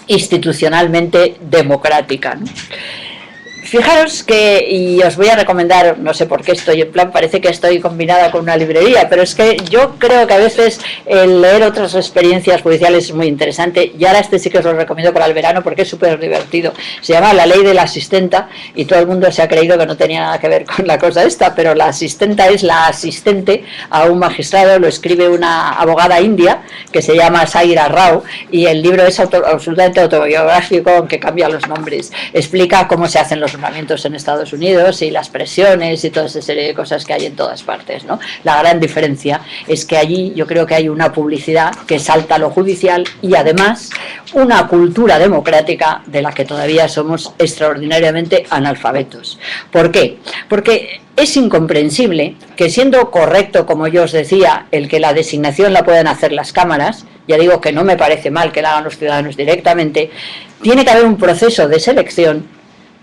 institucionalmente democrática, ¿no? Fijaros que, y os voy a recomendar, no sé por qué estoy en plan, parece que estoy combinada con una librería, pero es que yo creo que a veces el leer otras experiencias judiciales es muy interesante, y ahora sí que os lo recomiendo para el verano porque es súper divertido. Se llama La Ley de la Asistenta, y todo el mundo se ha creído que no tenía nada que ver con la cosa esta, pero la asistenta es la asistente a un magistrado, lo escribe una abogada india que se llama Saira Rao, y el libro es absolutamente autobiográfico, aunque cambia los nombres. Explica cómo se hacen los nombramientos en Estados Unidos y las presiones y toda esa serie de cosas que hay en todas partes, ¿no? La gran diferencia es que allí yo creo que hay una publicidad que salta a lo judicial y además una cultura democrática de la que todavía somos extraordinariamente analfabetos. ¿Por qué? Porque es incomprensible que, siendo correcto, como yo os decía, el que la designación la puedan hacer las cámaras, ya digo que no me parece mal que la hagan los ciudadanos directamente, tiene que haber un proceso de selección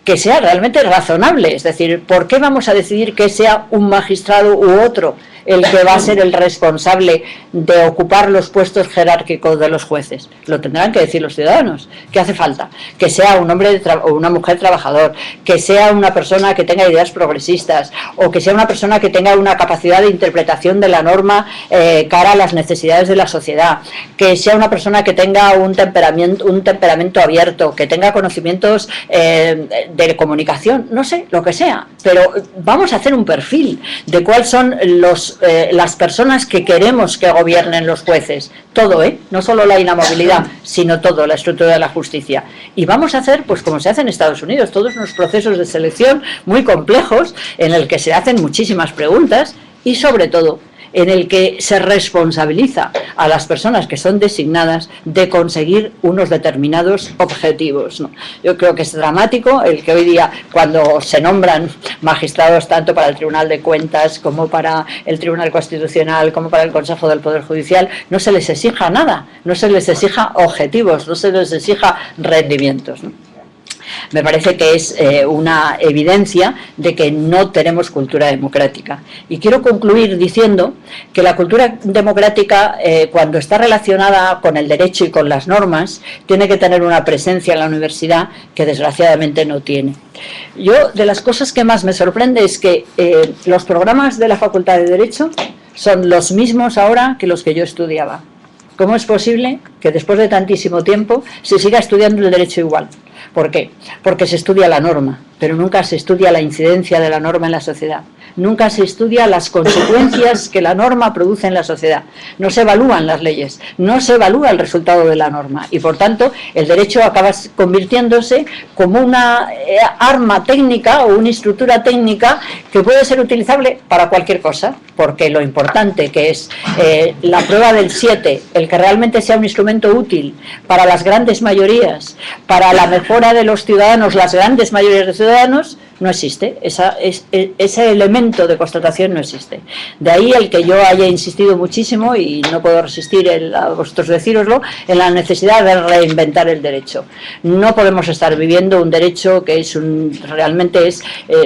que sea realmente razonable. Es decir, ¿por qué vamos a decidir que sea un magistrado u otro el que va a ser el responsable de ocupar los puestos jerárquicos de los jueces? Lo tendrán que decir los ciudadanos. ¿Qué hace falta? Que sea un hombre o una mujer trabajador, que sea una persona que tenga ideas progresistas, o que sea una persona que tenga una capacidad de interpretación de la norma cara a las necesidades de la sociedad, que sea una persona que tenga un temperamento abierto, que tenga conocimientos de comunicación, no sé, lo que sea, pero vamos a hacer un perfil de cuáles son las personas que queremos que gobiernen los jueces, todo, no solo la inamovilidad, sino todo, la estructura de la justicia. Y vamos a hacer, pues como se hace en Estados Unidos, todos unos procesos de selección muy complejos en el que se hacen muchísimas preguntas y sobre todo en el que se responsabiliza a las personas que son designadas de conseguir unos determinados objetivos, ¿no? Yo creo que es dramático el que hoy día, cuando se nombran magistrados tanto para el Tribunal de Cuentas como para el Tribunal Constitucional, como para el Consejo del Poder Judicial, no se les exija nada, no se les exija objetivos, no se les exija rendimientos, ¿no? Me parece que es una evidencia de que no tenemos cultura democrática. Y quiero concluir diciendo que la cultura democrática, cuando está relacionada con el derecho y con las normas, tiene que tener una presencia en la universidad que desgraciadamente no tiene. Yo, de las cosas que más me sorprende es que los programas de la Facultad de Derecho son los mismos ahora que los que yo estudiaba. ¿Cómo es posible que después de tantísimo tiempo se siga estudiando el derecho igual? ¿Por qué? Porque se estudia la norma, pero nunca se estudia la incidencia de la norma en la sociedad. Nunca se estudia las consecuencias que la norma produce en la sociedad. No se evalúan las leyes, no se evalúa el resultado de la norma y, por tanto, el derecho acaba convirtiéndose como una arma técnica o una estructura técnica que puede ser utilizable para cualquier cosa, porque lo importante que es la prueba del 7, el que realmente sea un instrumento útil para las grandes mayorías, para la mejora de los ciudadanos, las grandes mayorías de ciudadanos, no existe, ese elemento de constatación no existe. De ahí el que yo haya insistido muchísimo, y no puedo resistir a vosotros decíroslo, en la necesidad de reinventar el derecho. No podemos estar viviendo un derecho que es realmente es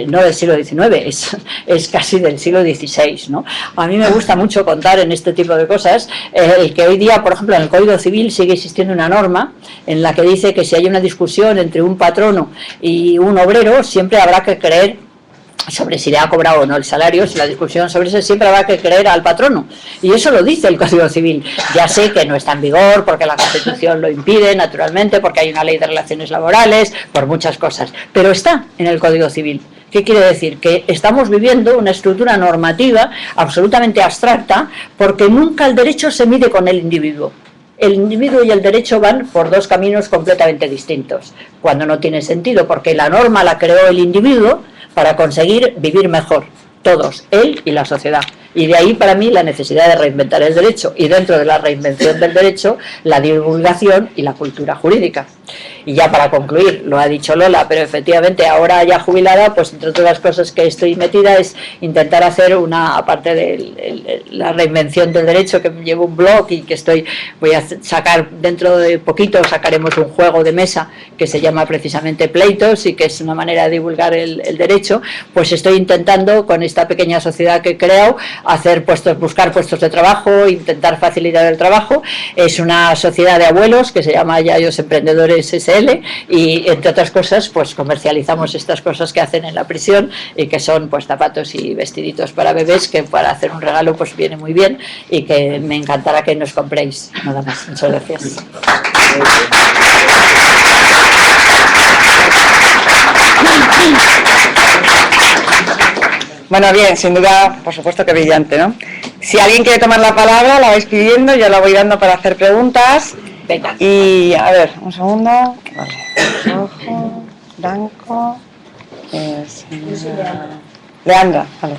no del siglo XIX, es casi del siglo XVI, ¿no? A mí me gusta mucho contar en este tipo de cosas el que hoy día, por ejemplo, en el Código Civil sigue existiendo una norma en la que dice que si hay una discusión entre un patrono y un obrero, siempre habrá que creer sobre si le ha cobrado o no el salario, si la discusión sobre eso, siempre habrá que creer al patrono. Y eso lo dice el Código Civil. Ya sé que no está en vigor, porque la Constitución lo impide, naturalmente, porque hay una ley de relaciones laborales, por muchas cosas. Pero está en el Código Civil. ¿Qué quiere decir? Que estamos viviendo una estructura normativa absolutamente abstracta, porque nunca el derecho se mide con el individuo. El individuo y el derecho van por dos caminos completamente distintos, cuando no tiene sentido, porque la norma la creó el individuo para conseguir vivir mejor, todos, él y la sociedad. Y de ahí para mí la necesidad de reinventar el derecho, y dentro de la reinvención del derecho, la divulgación y la cultura jurídica. Y ya para concluir, lo ha dicho Lola, pero efectivamente ahora ya jubilada, pues entre otras las cosas que estoy metida es intentar hacer una, aparte de la reinvención del derecho, que llevo un blog y que voy a sacar dentro de poquito, sacaremos un juego de mesa que se llama precisamente Pleitos y que es una manera de divulgar el derecho, pues estoy intentando con esta pequeña sociedad que he creado buscar puestos de trabajo, intentar facilitar el trabajo. Es una sociedad de abuelos que se llama Yayos Emprendedores SL y entre otras cosas pues comercializamos estas cosas que hacen en la prisión y que son pues zapatos y vestiditos para bebés, que para hacer un regalo pues viene muy bien y que me encantará que nos compréis. Nada más, muchas gracias. Bueno, bien, sin duda, por supuesto que brillante, ¿no? Si alguien quiere tomar la palabra, la vais pidiendo, yo la voy dando para hacer preguntas. Venga. Y, a ver, un segundo. Vale. Rojo, blanco. Leandra, vale.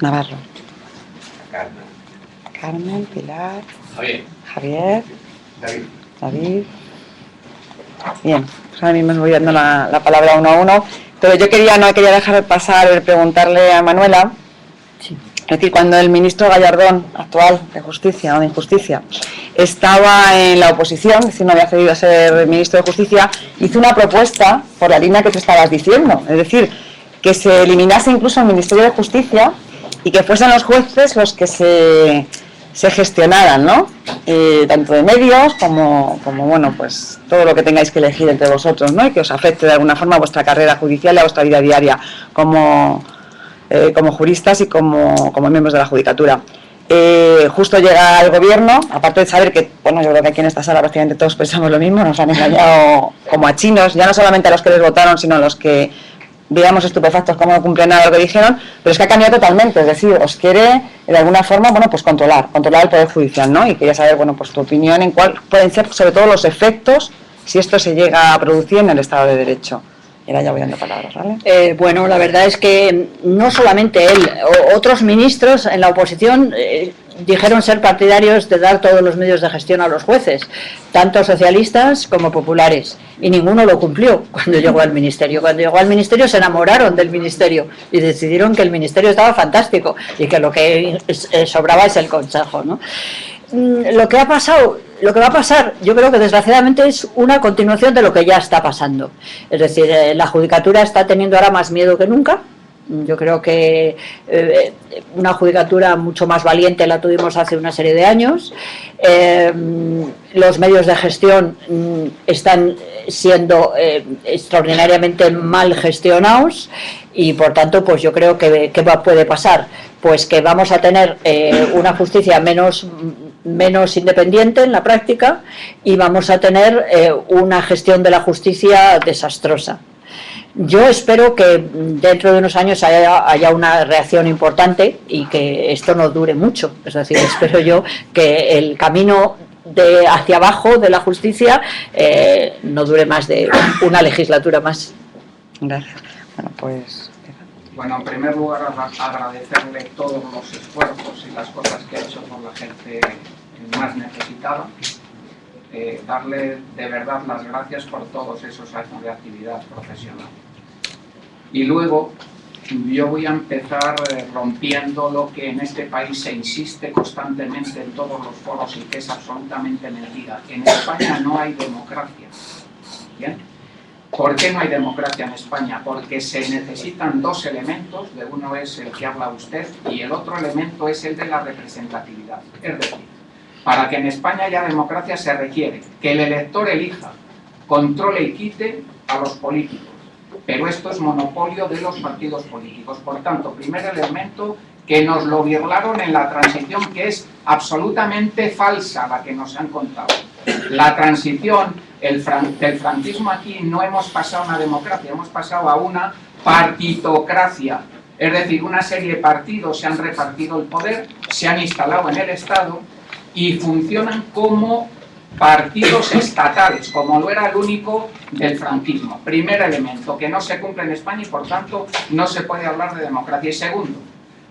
Navarro. Carmen, Pilar. Javier. David. Bien, pues ahora mismo os voy dando la palabra uno a uno. Pero yo no quería dejar de pasar el preguntarle a Manuela. Sí. Es decir, cuando el ministro Gallardón, actual de Justicia o de Injusticia, estaba en la oposición, es decir, no había accedido a ser ministro de Justicia, hizo una propuesta por la línea que tú estabas diciendo, es decir, que se eliminase incluso el Ministerio de Justicia y que fuesen los jueces los que se gestionaran, ¿no? Tanto de medios como bueno, pues todo lo que tengáis que elegir entre vosotros, ¿no? Y que os afecte de alguna forma a vuestra carrera judicial y a vuestra vida diaria como juristas y como miembros de la judicatura. Justo llega el gobierno, aparte de saber que, bueno, yo creo que aquí en esta sala prácticamente todos pensamos lo mismo, nos han engañado como a chinos, ya no solamente a los que les votaron, sino a los que veíamos estupefactos cómo no cumplen nada de lo que dijeron, pero es que ha cambiado totalmente, es decir, os quiere de alguna forma, bueno, pues controlar el Poder Judicial, ¿no? Y quería saber, bueno, pues tu opinión en cuál pueden ser, sobre todo, los efectos si esto se llega a producir en el Estado de Derecho. Y ahora ya voy dando palabras, ¿vale? Bueno, la verdad es que no solamente él, otros ministros en la oposición dijeron ser partidarios de dar todos los medios de gestión a los jueces, tanto socialistas como populares, y ninguno lo cumplió cuando llegó al ministerio. Cuando llegó al ministerio se enamoraron del ministerio y decidieron que el ministerio estaba fantástico y que lo que sobraba es el consejo, ¿no? Lo que va a pasar, yo creo que desgraciadamente es una continuación de lo que ya está pasando. Es decir, la judicatura está teniendo ahora más miedo que nunca. Yo creo que una judicatura mucho más valiente la tuvimos hace una serie de años. Los medios de gestión están siendo extraordinariamente mal gestionados y por tanto pues yo creo que ¿qué puede pasar? Pues que vamos a tener una justicia menos independiente en la práctica y vamos a tener una gestión de la justicia desastrosa. Yo espero que dentro de unos años haya una reacción importante y que esto no dure mucho. Es decir, espero yo que el camino hacia abajo de la justicia no dure más de una legislatura más. Gracias. Bueno, pues... Bueno, en primer lugar, agradecerle todos los esfuerzos y las cosas que ha hecho por la gente más necesitada. Darle de verdad las gracias por todos esos años de actividad profesional. Y luego, yo voy a empezar rompiendo lo que en este país se insiste constantemente en todos los foros y que es absolutamente mentira. En España no hay democracia. ¿Bien? ¿Por qué no hay democracia en España? Porque se necesitan dos elementos, de uno es el que habla usted y el otro elemento es el de la representatividad. Es decir, para que en España haya democracia se requiere que el elector elija, controle y quite a los políticos, pero esto es monopolio de los partidos políticos. Por tanto, primer elemento, que nos lo birlaron en la transición, que es absolutamente falsa la que nos han contado. La transición, del franquismo aquí no hemos pasado a una democracia, hemos pasado a una partitocracia. Es decir, una serie de partidos se han repartido el poder, se han instalado en el Estado y funcionan como partidos estatales, como lo era el único del franquismo. Primer elemento, que no se cumple en España y por tanto no se puede hablar de democracia. Y segundo,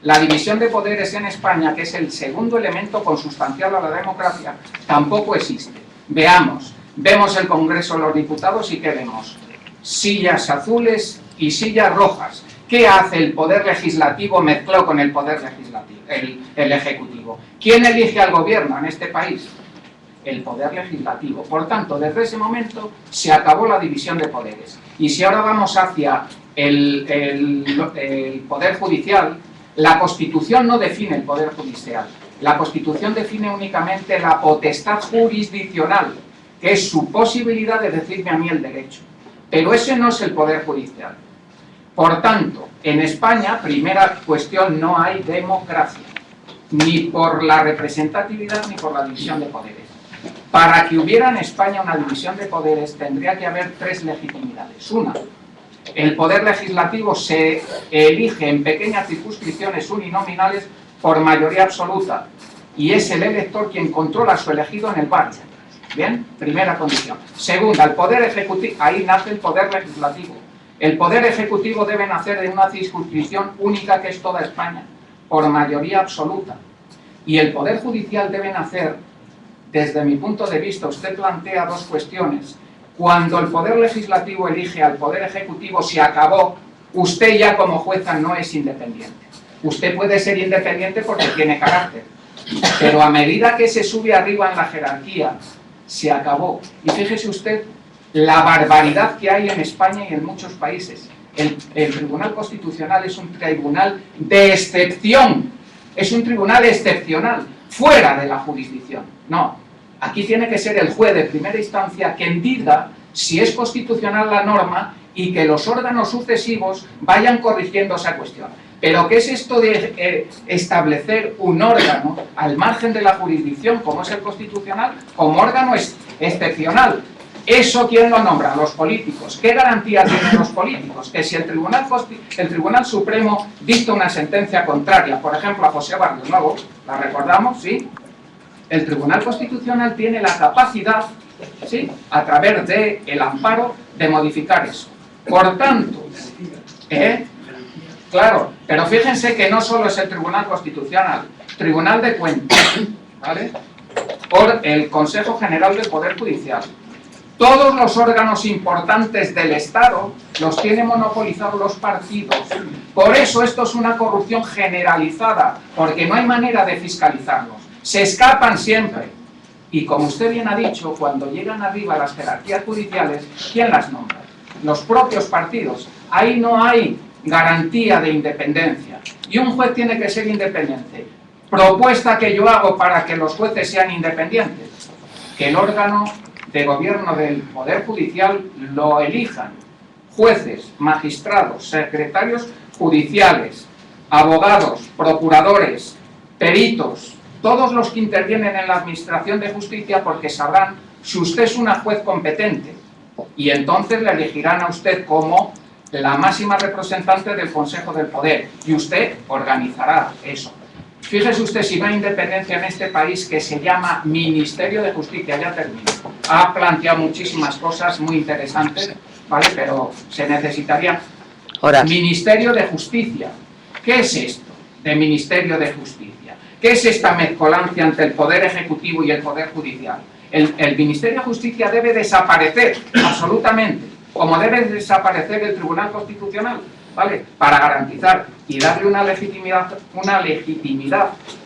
la división de poderes en España, que es el segundo elemento consustancial a la democracia, tampoco existe. Vemos el Congreso de los Diputados y ¿qué vemos? Sillas azules y sillas rojas. ¿Qué hace el Poder Legislativo mezclado con el Poder Legislativo, el Ejecutivo? ¿Quién elige al gobierno en este país? El Poder Legislativo. Por tanto, desde ese momento se acabó la división de poderes. Y si ahora vamos hacia el Poder Judicial, la Constitución no define el Poder Judicial. La Constitución define únicamente la potestad jurisdiccional, que es su posibilidad de decirme a mí el derecho. Pero ese no es el Poder Judicial. Por tanto, en España, primera cuestión, no hay democracia, ni por la representatividad ni por la división de poderes. Para que hubiera en España una división de poderes tendría que haber tres legitimidades. Una, el Poder Legislativo se elige en pequeñas circunscripciones uninominales por mayoría absoluta y es el elector quien controla a su elegido en el barrio. Bien, primera condición. Segunda, el Poder Ejecutivo, ahí nace el Poder Legislativo. El Poder Ejecutivo debe nacer de una circunscripción única que es toda España, por mayoría absoluta. Y el Poder Judicial debe nacer, desde mi punto de vista, usted plantea dos cuestiones. Cuando el Poder Legislativo elige al Poder Ejecutivo, se acabó, usted ya como jueza no es independiente. Usted puede ser independiente porque tiene carácter, pero a medida que se sube arriba en la jerarquía, se acabó. Y fíjese usted la barbaridad que hay en España y en muchos países. El Tribunal Constitucional es un tribunal de excepción, es un tribunal excepcional, fuera de la jurisdicción. No, aquí tiene que ser el juez de primera instancia quien diga si es constitucional la norma y que los órganos sucesivos vayan corrigiendo esa cuestión. Pero ¿qué es esto de establecer un órgano al margen de la jurisdicción, como es el constitucional, como órgano excepcional? ¿Eso quién lo nombra? Los políticos. ¿Qué garantía tienen los políticos? Que si el Tribunal Supremo dicta una sentencia contraria, por ejemplo a José Barrio Nuevo, ¿la recordamos? ¿Sí? El Tribunal Constitucional tiene la capacidad, ¿sí?, a través del amparo, de modificar eso. Por tanto, claro, pero fíjense que no solo es el Tribunal Constitucional, Tribunal de Cuentas, ¿vale? Por el Consejo General del Poder Judicial. Todos los órganos importantes del Estado los tienen monopolizados los partidos. Por eso esto es una corrupción generalizada, porque no hay manera de fiscalizarlos. Se escapan siempre. Y como usted bien ha dicho, cuando llegan arriba las jerarquías judiciales, ¿quién las nombra? Los propios partidos. Ahí no hay garantía de independencia. Y un juez tiene que ser independiente. Propuesta que yo hago para que los jueces sean independientes. Que el órgano de gobierno del Poder Judicial lo elijan jueces, magistrados, secretarios judiciales, abogados, procuradores, peritos, todos los que intervienen en la administración de justicia, porque sabrán si usted es una juez competente y entonces le elegirán a usted como la máxima representante del Consejo del Poder y usted organizará eso. Fíjese usted si no hay independencia en este país que se llama Ministerio de Justicia, ya termino. Ha planteado muchísimas cosas muy interesantes, ¿vale? Pero se necesitaría... Ahora. Ministerio de Justicia. ¿Qué es esto de Ministerio de Justicia? ¿Qué es esta mezcolancia entre el Poder Ejecutivo y el Poder Judicial? El Ministerio de Justicia debe desaparecer, absolutamente, como debe desaparecer el Tribunal Constitucional, ¿vale? Para garantizar y darle una legitimidad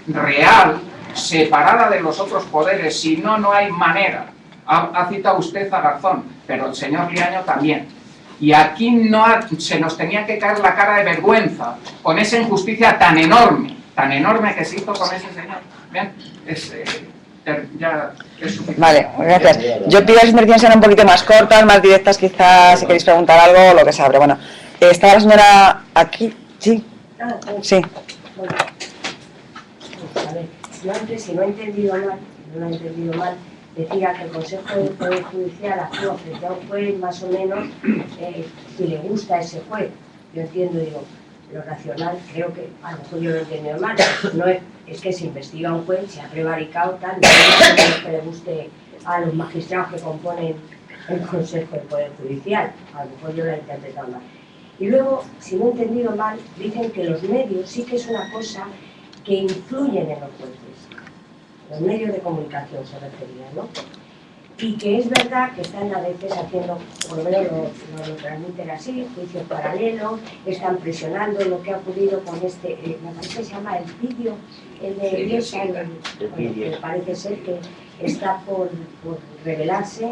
real, separada de los otros poderes, si no, no hay manera. Ha citado usted a Garzón, pero el señor Liaño también. Y aquí se nos tenía que caer la cara de vergüenza con esa injusticia tan enorme que se hizo con ese señor. Bien, Vale, gracias. Yo pido las intervenciones sean un poquito más cortas, más directas, quizás si queréis preguntar algo o lo que sea, pero bueno. ¿Está la señora aquí? Sí. Sí. Bueno, a ver, yo antes, si no he entendido mal, decía que el Consejo del Poder Judicial actúa frente a un juez más o menos si le gusta a ese juez. Yo entiendo, digo, lo racional, creo que a lo mejor yo lo he entendido mal, no es que se investiga a un juez, se ha prevaricado tal, no es que le guste a los magistrados que componen el Consejo del Poder Judicial, a lo mejor yo lo he interpretado mal. Y luego, si no he entendido mal, dicen que los medios sí que es una cosa que influyen en los jueces. Los medios de comunicación se refería, ¿no? Y que es verdad que están a veces haciendo, por lo menos lo transmiten así, juicios paralelos, están presionando lo que ha ocurrido con este, me parece que se llama el vídeo, el de Iglesias, que parece ser que está por revelarse.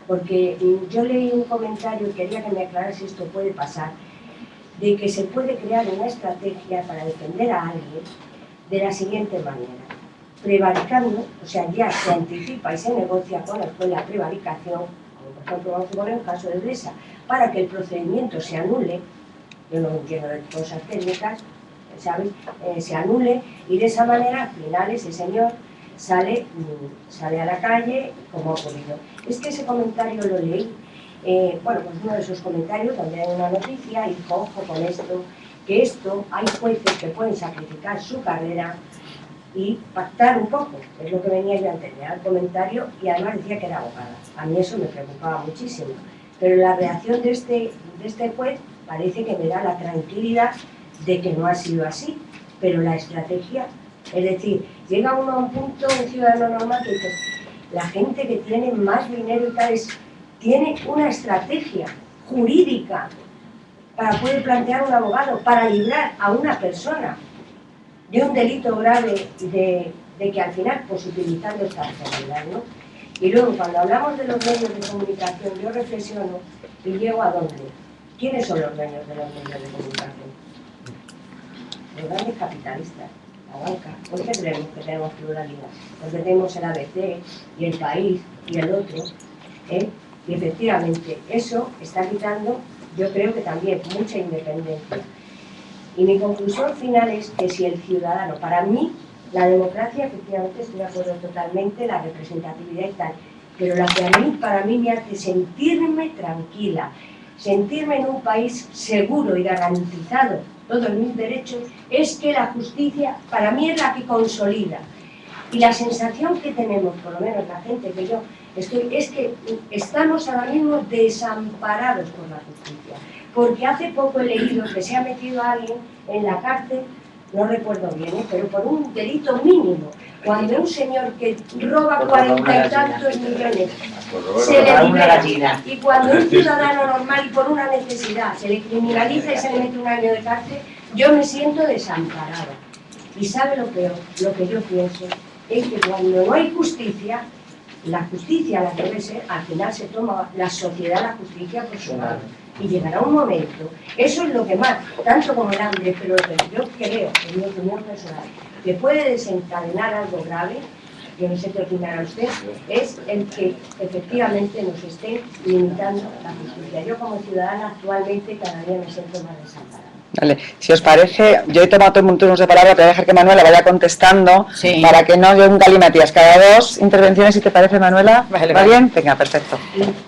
Porque yo leí un comentario y quería que me aclarara si esto puede pasar, de que se puede crear una estrategia para defender a alguien de la siguiente manera, prevaricando, o sea, ya se anticipa y se negocia con el juez la prevaricación, como por ejemplo vamos a poner un caso de Blesa, para que el procedimiento se anule, yo no entiendo de cosas técnicas, ¿sabes? Se anule y de esa manera al final ese señor sale a la calle como ha ocurrido. Es que ese comentario lo leí, bueno, pues uno de esos comentarios donde hay una noticia y ojo con esto, que esto hay jueces que pueden sacrificar su carrera y pactar un poco, es lo que venía yo a entender al comentario y además decía que era abogada. A mí eso me preocupaba muchísimo, pero la reacción de este juez parece que me da la tranquilidad de que no ha sido así, pero la estrategia, es decir, llega uno a un punto, un ciudadano normal que dice, la gente que tiene más dinero y tal tiene una estrategia jurídica para poder plantear un abogado, para librar a una persona de un delito grave de que al final, pues utilizando esta autoridad, ¿no? Y luego, cuando hablamos de los medios de comunicación, yo reflexiono y llego a dónde. ¿Quiénes son los dueños de los medios de comunicación? Los grandes capitalistas. La banca. ¿Por qué creemos que tenemos pluralidad? Porque tenemos el ABC y el país y el otro, y efectivamente eso está quitando, yo creo que también, mucha independencia. Y mi conclusión final es que si el ciudadano, para mí, la democracia, efectivamente estoy de acuerdo totalmente, la representatividad y tal, pero la que para mí me hace sentirme tranquila, sentirme en un país seguro y garantizado todos mis derechos, es que la justicia para mí es la que consolida. Y la sensación que tenemos, por lo menos la gente que yo es que estamos ahora mismo desamparados por la justicia, porque hace poco he leído que se ha metido a alguien en la cárcel, no recuerdo bien, pero por un delito mínimo, cuando un señor que roba 40 y tantos millones se le libera, y cuando un ciudadano normal y por una necesidad se le criminaliza y se le mete un año de cárcel, yo me siento desamparada. Y sabe lo peor, lo que yo pienso es que cuando no hay justicia, la justicia la debe ser, al final se toma la sociedad la justicia por su lado. Y llegará un momento, eso es lo que más, tanto como el hambre, pero lo que yo creo, en mi opinión personal, que puede desencadenar algo grave, yo no sé qué opinará usted, es el que efectivamente nos estén limitando la justicia. Yo como ciudadana actualmente cada día me siento más desamparada. Vale. Si os parece, yo he tomado turnos de palabra, pero voy a dejar que Manuela vaya contestando, sí, para que no haya un galimatías. Cada dos intervenciones, si te parece, Manuela. Vale, ¿va bien? Venga, perfecto.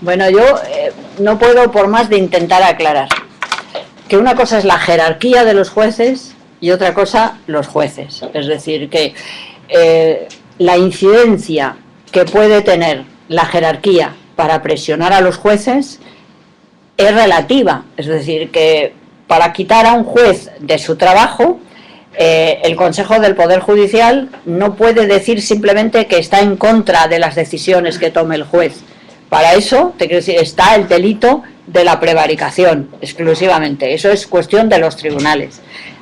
Bueno, yo no puedo por más de intentar aclarar que una cosa es la jerarquía de los jueces y otra cosa los jueces. Es decir, que la incidencia que puede tener la jerarquía para presionar a los jueces es relativa. Es decir, que para quitar a un juez de su trabajo, el Consejo del Poder Judicial no puede decir simplemente que está en contra de las decisiones que tome el juez. Para eso, te quiero decir, está el delito de la prevaricación, exclusivamente. Eso es cuestión de los tribunales.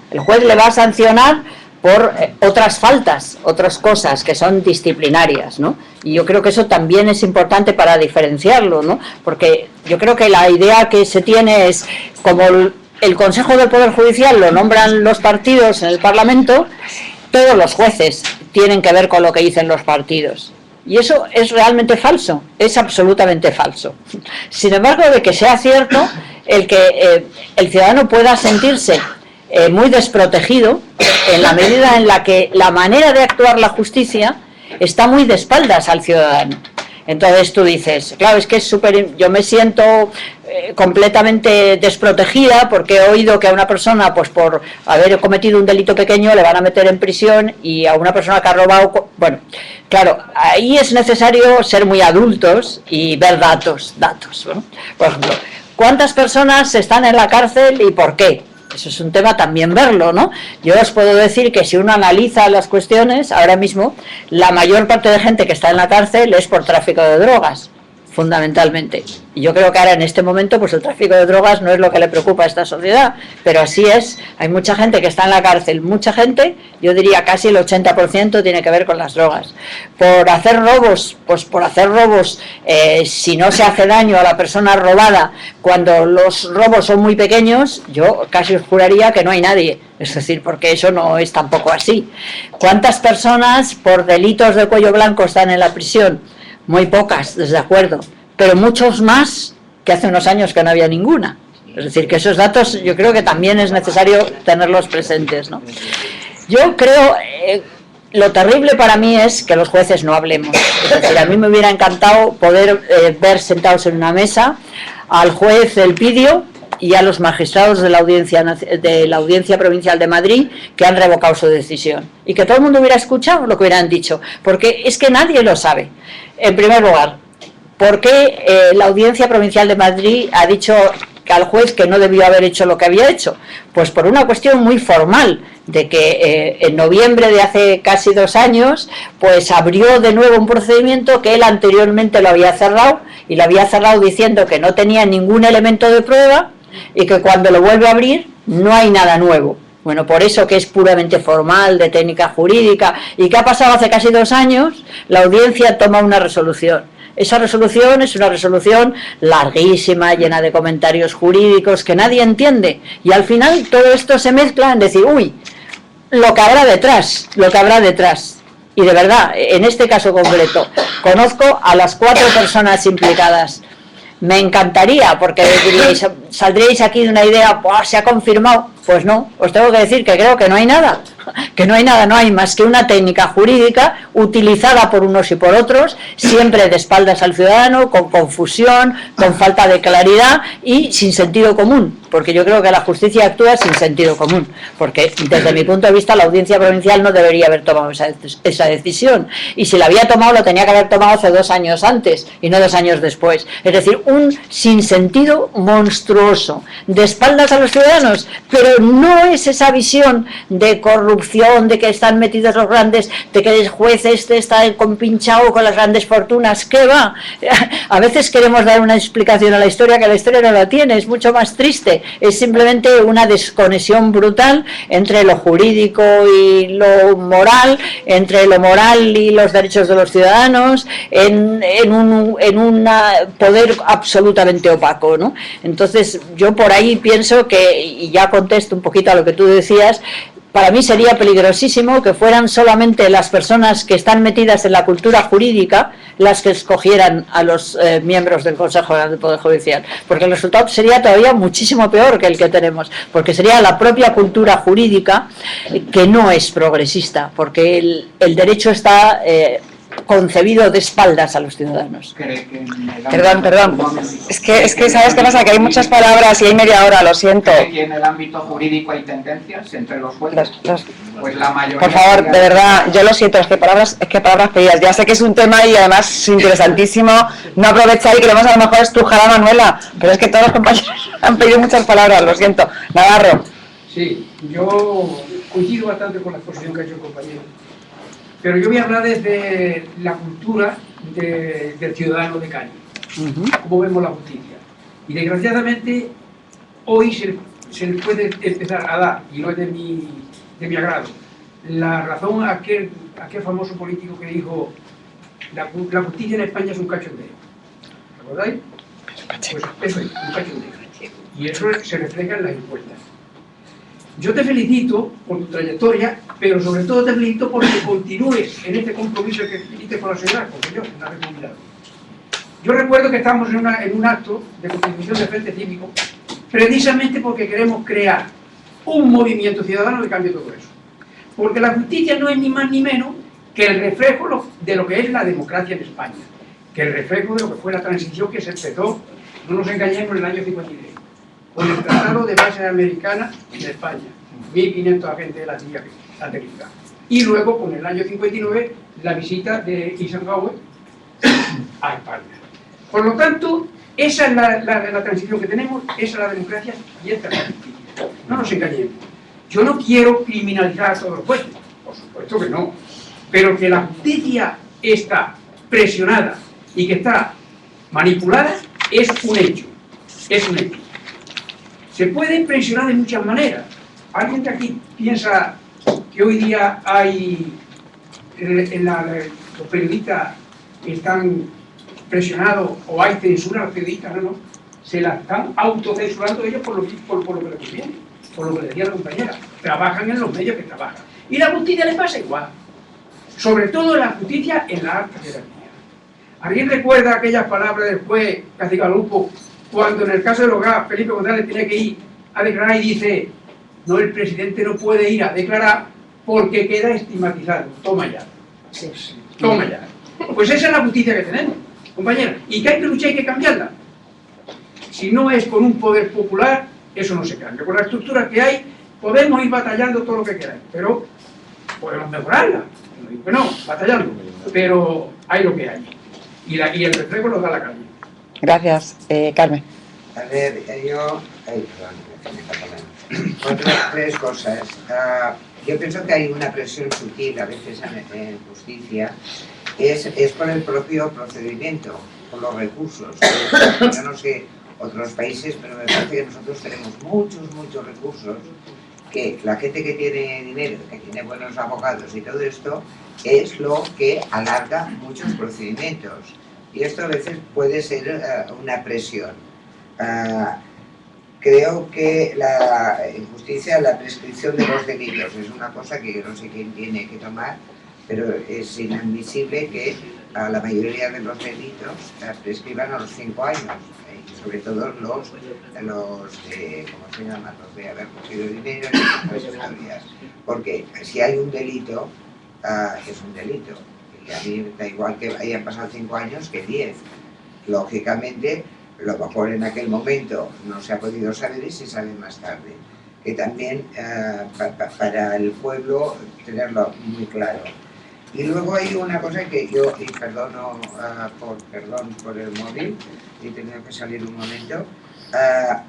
El juez le va a sancionar por otras faltas, otras cosas que son disciplinarias, ¿no? Y yo creo que eso también es importante para diferenciarlo, ¿no? Porque yo creo que la idea que se tiene es, como el Consejo del Poder Judicial lo nombran los partidos en el Parlamento, todos los jueces tienen que ver con lo que dicen los partidos. Y eso es realmente falso, es absolutamente falso. Sin embargo, de que sea cierto, el que el ciudadano pueda sentirse muy desprotegido en la medida en la que la manera de actuar la justicia está muy de espaldas al ciudadano. Entonces tú dices, claro, es que es súper, yo me siento completamente desprotegida porque he oído que a una persona, pues por haber cometido un delito pequeño, le van a meter en prisión, y a una persona que ha robado, bueno, claro, ahí es necesario ser muy adultos y ver datos, ¿no? Por ejemplo, ¿cuántas personas están en la cárcel y por qué? Eso es un tema también verlo, ¿no? Yo os puedo decir que si uno analiza las cuestiones, ahora mismo, la mayor parte de gente que está en la cárcel es por tráfico de drogas, fundamentalmente. Y yo creo que ahora en este momento pues el tráfico de drogas no es lo que le preocupa a esta sociedad, pero así es, hay mucha gente que está en la cárcel, mucha gente, yo diría casi el 80% tiene que ver con las drogas. Por hacer robos, pues por hacer robos, si no se hace daño a la persona robada, cuando los robos son muy pequeños, yo casi os juraría que no hay nadie, es decir, porque eso no es tampoco así. ¿Cuántas personas por delitos de cuello blanco están en la prisión? Muy pocas, desde acuerdo, pero muchos más que hace unos años que no había ninguna. Es decir, que esos datos yo creo que también es necesario tenerlos presentes, ¿no? Yo creo, lo terrible para mí es que los jueces no hablemos. Es decir, a mí me hubiera encantado poder ver sentados en una mesa al juez Elpidio y a los magistrados de la Audiencia Provincial de Madrid que han revocado su decisión, y que todo el mundo hubiera escuchado lo que hubieran dicho, porque es que nadie lo sabe. En primer lugar, ¿por qué la Audiencia Provincial de Madrid ha dicho al juez que no debió haber hecho lo que había hecho? Pues por una cuestión muy formal, de que en noviembre de hace casi 2 años, pues abrió de nuevo un procedimiento que él anteriormente lo había cerrado, y lo había cerrado diciendo que no tenía ningún elemento de prueba, y que cuando lo vuelve a abrir no hay nada nuevo. Bueno, por eso, que es puramente formal, de técnica jurídica, y que ha pasado hace casi 2 años, la audiencia toma una resolución. Esa resolución es una resolución larguísima, llena de comentarios jurídicos que nadie entiende, y al final todo esto se mezcla en decir, uy, lo que habrá detrás, y de verdad, en este caso concreto, conozco a las 4 personas implicadas. Me encantaría, porque diríais, saldríais aquí de una idea, ¡buah, se ha confirmado! Pues no, os tengo que decir que creo que no hay nada. que no hay nada, no hay más que una técnica jurídica utilizada por unos y por otros, siempre de espaldas al ciudadano, con confusión, con falta de claridad y sin sentido común, porque yo creo que la justicia actúa sin sentido común, porque desde mi punto de vista la audiencia provincial no debería haber tomado esa decisión, y si la había tomado lo tenía que haber tomado hace 2 años antes y no 2 años después, es decir, un sinsentido monstruoso, de espaldas a los ciudadanos, pero no es esa visión de corrupción, de que están metidos los grandes, de que el juez está compinchado con las grandes fortunas, ¿qué va? A veces queremos dar una explicación a la historia que la historia no la tiene, es mucho más triste, es simplemente una desconexión brutal entre lo jurídico y lo moral, entre lo moral y los derechos de los ciudadanos, en un poder absolutamente opaco, ¿no? Entonces yo por ahí pienso que, y ya contesto un poquito a lo que tú decías, para mí sería peligrosísimo que fueran solamente las personas que están metidas en la cultura jurídica las que escogieran a los miembros del Consejo General del Poder Judicial, porque el resultado sería todavía muchísimo peor que el que tenemos, porque sería la propia cultura jurídica que no es progresista, porque el derecho está concebido de espaldas a los ciudadanos. Perdón. Es que ¿sabes qué pasa? Que hay muchas palabras y hay media hora, lo siento. Que en el ámbito jurídico hay tendencias entre los jueces. Pues la mayoría. Por favor, de verdad, yo lo siento, es que palabras pedidas. Ya sé que es un tema y además es interesantísimo. No aprovechar y queremos a lo mejor estrujar a Manuela, pero es que todos los compañeros han pedido muchas palabras, lo siento. Navarro. Sí, yo coincido bastante con la exposición que ha hecho el compañero. Pero yo voy a hablar desde la cultura del ciudadano de calle, cómo vemos la justicia. Y desgraciadamente hoy se le puede empezar a dar, y no es de mi agrado, la razón a aquel famoso político que dijo la justicia en España es un cachondeo. ¿Recordáis? Pues eso es, un cachondeo. Y eso se refleja en las encuestas. Yo te felicito por tu trayectoria, pero sobre todo te felicito porque continúes en este compromiso que hiciste con la sociedad, porque yo, una vez jubilado. Yo recuerdo que estábamos en un acto de constitución de Frente Cívico, precisamente porque queremos crear un movimiento ciudadano que cambie todo eso. Porque la justicia no es ni más ni menos que el reflejo de lo que es la democracia en España, que el reflejo de lo que fue la transición que se empezó, no nos engañemos, en el año 53. Con el Tratado de Base Americana de España, 1.500 agentes de la CIA satelital. Y luego, con el año 59, la visita de Eisenhower a España. Por lo tanto, esa es la transición que tenemos, esa es la democracia y esta es la justicia. No nos engañemos. Yo no quiero criminalizar a todos los jueces, por supuesto que no. Pero que la justicia está presionada y que está manipulada es un hecho. Es un hecho. Se puede presionar de muchas maneras. ¿Alguien de aquí piensa que hoy día hay los periodistas están presionados o hay censura a los periodistas? No. Se la están autocensurando ellos por lo que les conviene, por lo que decía la compañera. Trabajan en los medios que trabajan. Y la justicia les pasa igual. Sobre todo la justicia en la alta jerarquía. ¿Alguien recuerda aquellas palabras del juez Cacigalupo cuando en el caso de Hogar Felipe González tenía que ir a declarar y dice: no, el presidente no puede ir a declarar porque queda estigmatizado? Toma ya. Toma ya. Pues esa es la justicia que tenemos, compañera. Y que hay que luchar y hay que cambiarla. Si no es con un poder popular, eso no se cambia. Con la estructura que hay, podemos ir batallando todo lo que queráis, pero podemos mejorarla. No digo que no, batallando. Pero hay lo que hay. Y el reflejo nos da la calle. Gracias. Carmen. A ver, yo... tres cosas. Yo pienso que hay una presión sutil a veces en justicia, es por el propio procedimiento, por los recursos. Yo no sé otros países, pero me parece que nosotros tenemos muchos recursos, que la gente que tiene dinero, que tiene buenos abogados y todo esto, es lo que alarga muchos procedimientos. Y esto a veces puede ser una presión. Creo que en justicia la prescripción de los delitos es una cosa que yo no sé quién tiene que tomar, pero es inadmisible que a la mayoría de los delitos prescriban a los 5 años, y sobre todo los de, ¿cómo se llama?, los de haber cogido dinero y otras historias. Porque si hay un delito, es un delito, y a mí da igual que hayan pasado 5 años que 10. Lógicamente, lo mejor en aquel momento no se ha podido saber y se sabe más tarde. Que también para el pueblo tenerlo muy claro. Y luego hay una cosa que yo, y perdono perdón por el móvil, he tenido que salir un momento,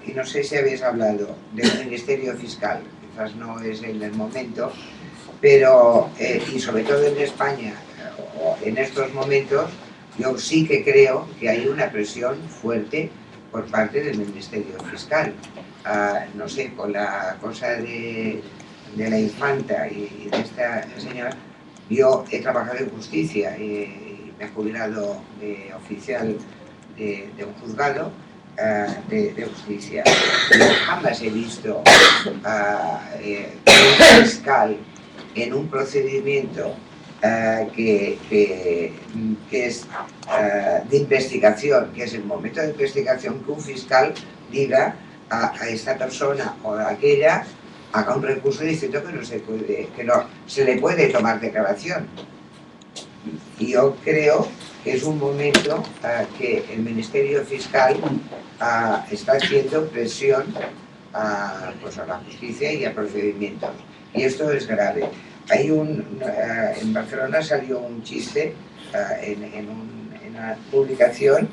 y no sé si habéis hablado del Ministerio Fiscal, quizás no es en el momento, pero, y sobre todo en España, en estos momentos, yo sí que creo que hay una presión fuerte por parte del Ministerio Fiscal. No sé, con la cosa de la infanta y de esta señora. Yo he trabajado en justicia y me he jubilado de oficial de un juzgado de justicia. Yo jamás he visto un fiscal en un procedimiento que es de investigación, que es el momento de investigación, que un fiscal diga a esta persona o a aquella, haga un recurso diciendo que no se puede, que no se le puede tomar declaración. Y yo creo que es un momento que el Ministerio Fiscal está haciendo presión pues a la justicia y a procedimientos. Y esto es grave. Hay en Barcelona salió un chiste en una publicación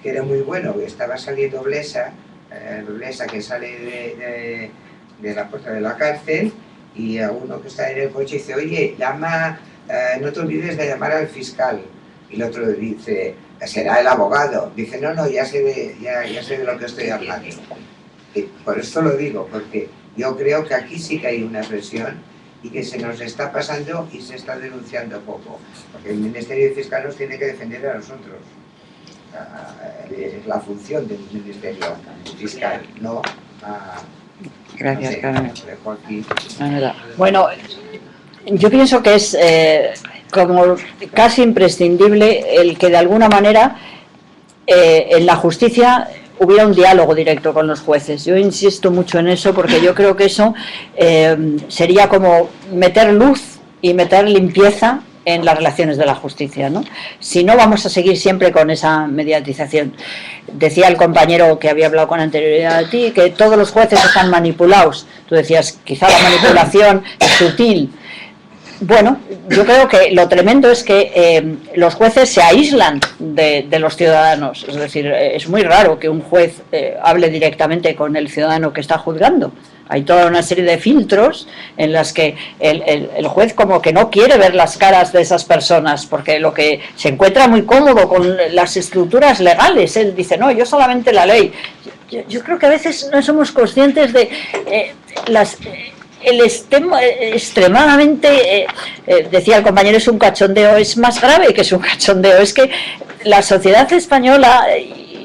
que era muy bueno, que estaba saliendo Blesa que sale de la puerta de la cárcel, y a uno que está en el coche dice: oye, llama, no te olvides de llamar al fiscal. Y el otro dice: será el abogado. Dice: no, ya sé de lo que estoy hablando. Y por esto lo digo, porque yo creo que aquí sí que hay una presión y que se nos está pasando y se está denunciando poco, porque el Ministerio Fiscal nos tiene que defender a nosotros. Es la función del Ministerio Fiscal, no Gracias, no sé, Carmen. dejo aquí. Bueno, yo pienso que es como casi imprescindible el que de alguna manera en la justicia hubiera un diálogo directo con los jueces. Yo insisto mucho en eso porque yo creo que eso sería como meter luz y meter limpieza en las relaciones de la justicia, ¿no? Si no, vamos a seguir siempre con esa mediatización. Decía el compañero que había hablado con anterioridad a ti que todos los jueces están manipulados. Tú decías, quizá la manipulación es sutil. Bueno, yo creo que lo tremendo es que los jueces se aíslan de los ciudadanos. Es decir, es muy raro que un juez hable directamente con el ciudadano que está juzgando. Hay toda una serie de filtros en las que el juez como que no quiere ver las caras de esas personas, porque lo que se encuentra muy cómodo con las estructuras legales. Él dice: no, yo solamente la ley. Yo creo que a veces no somos conscientes de extremadamente, decía el compañero, es un cachondeo. Es más grave que es un cachondeo, es que la sociedad española,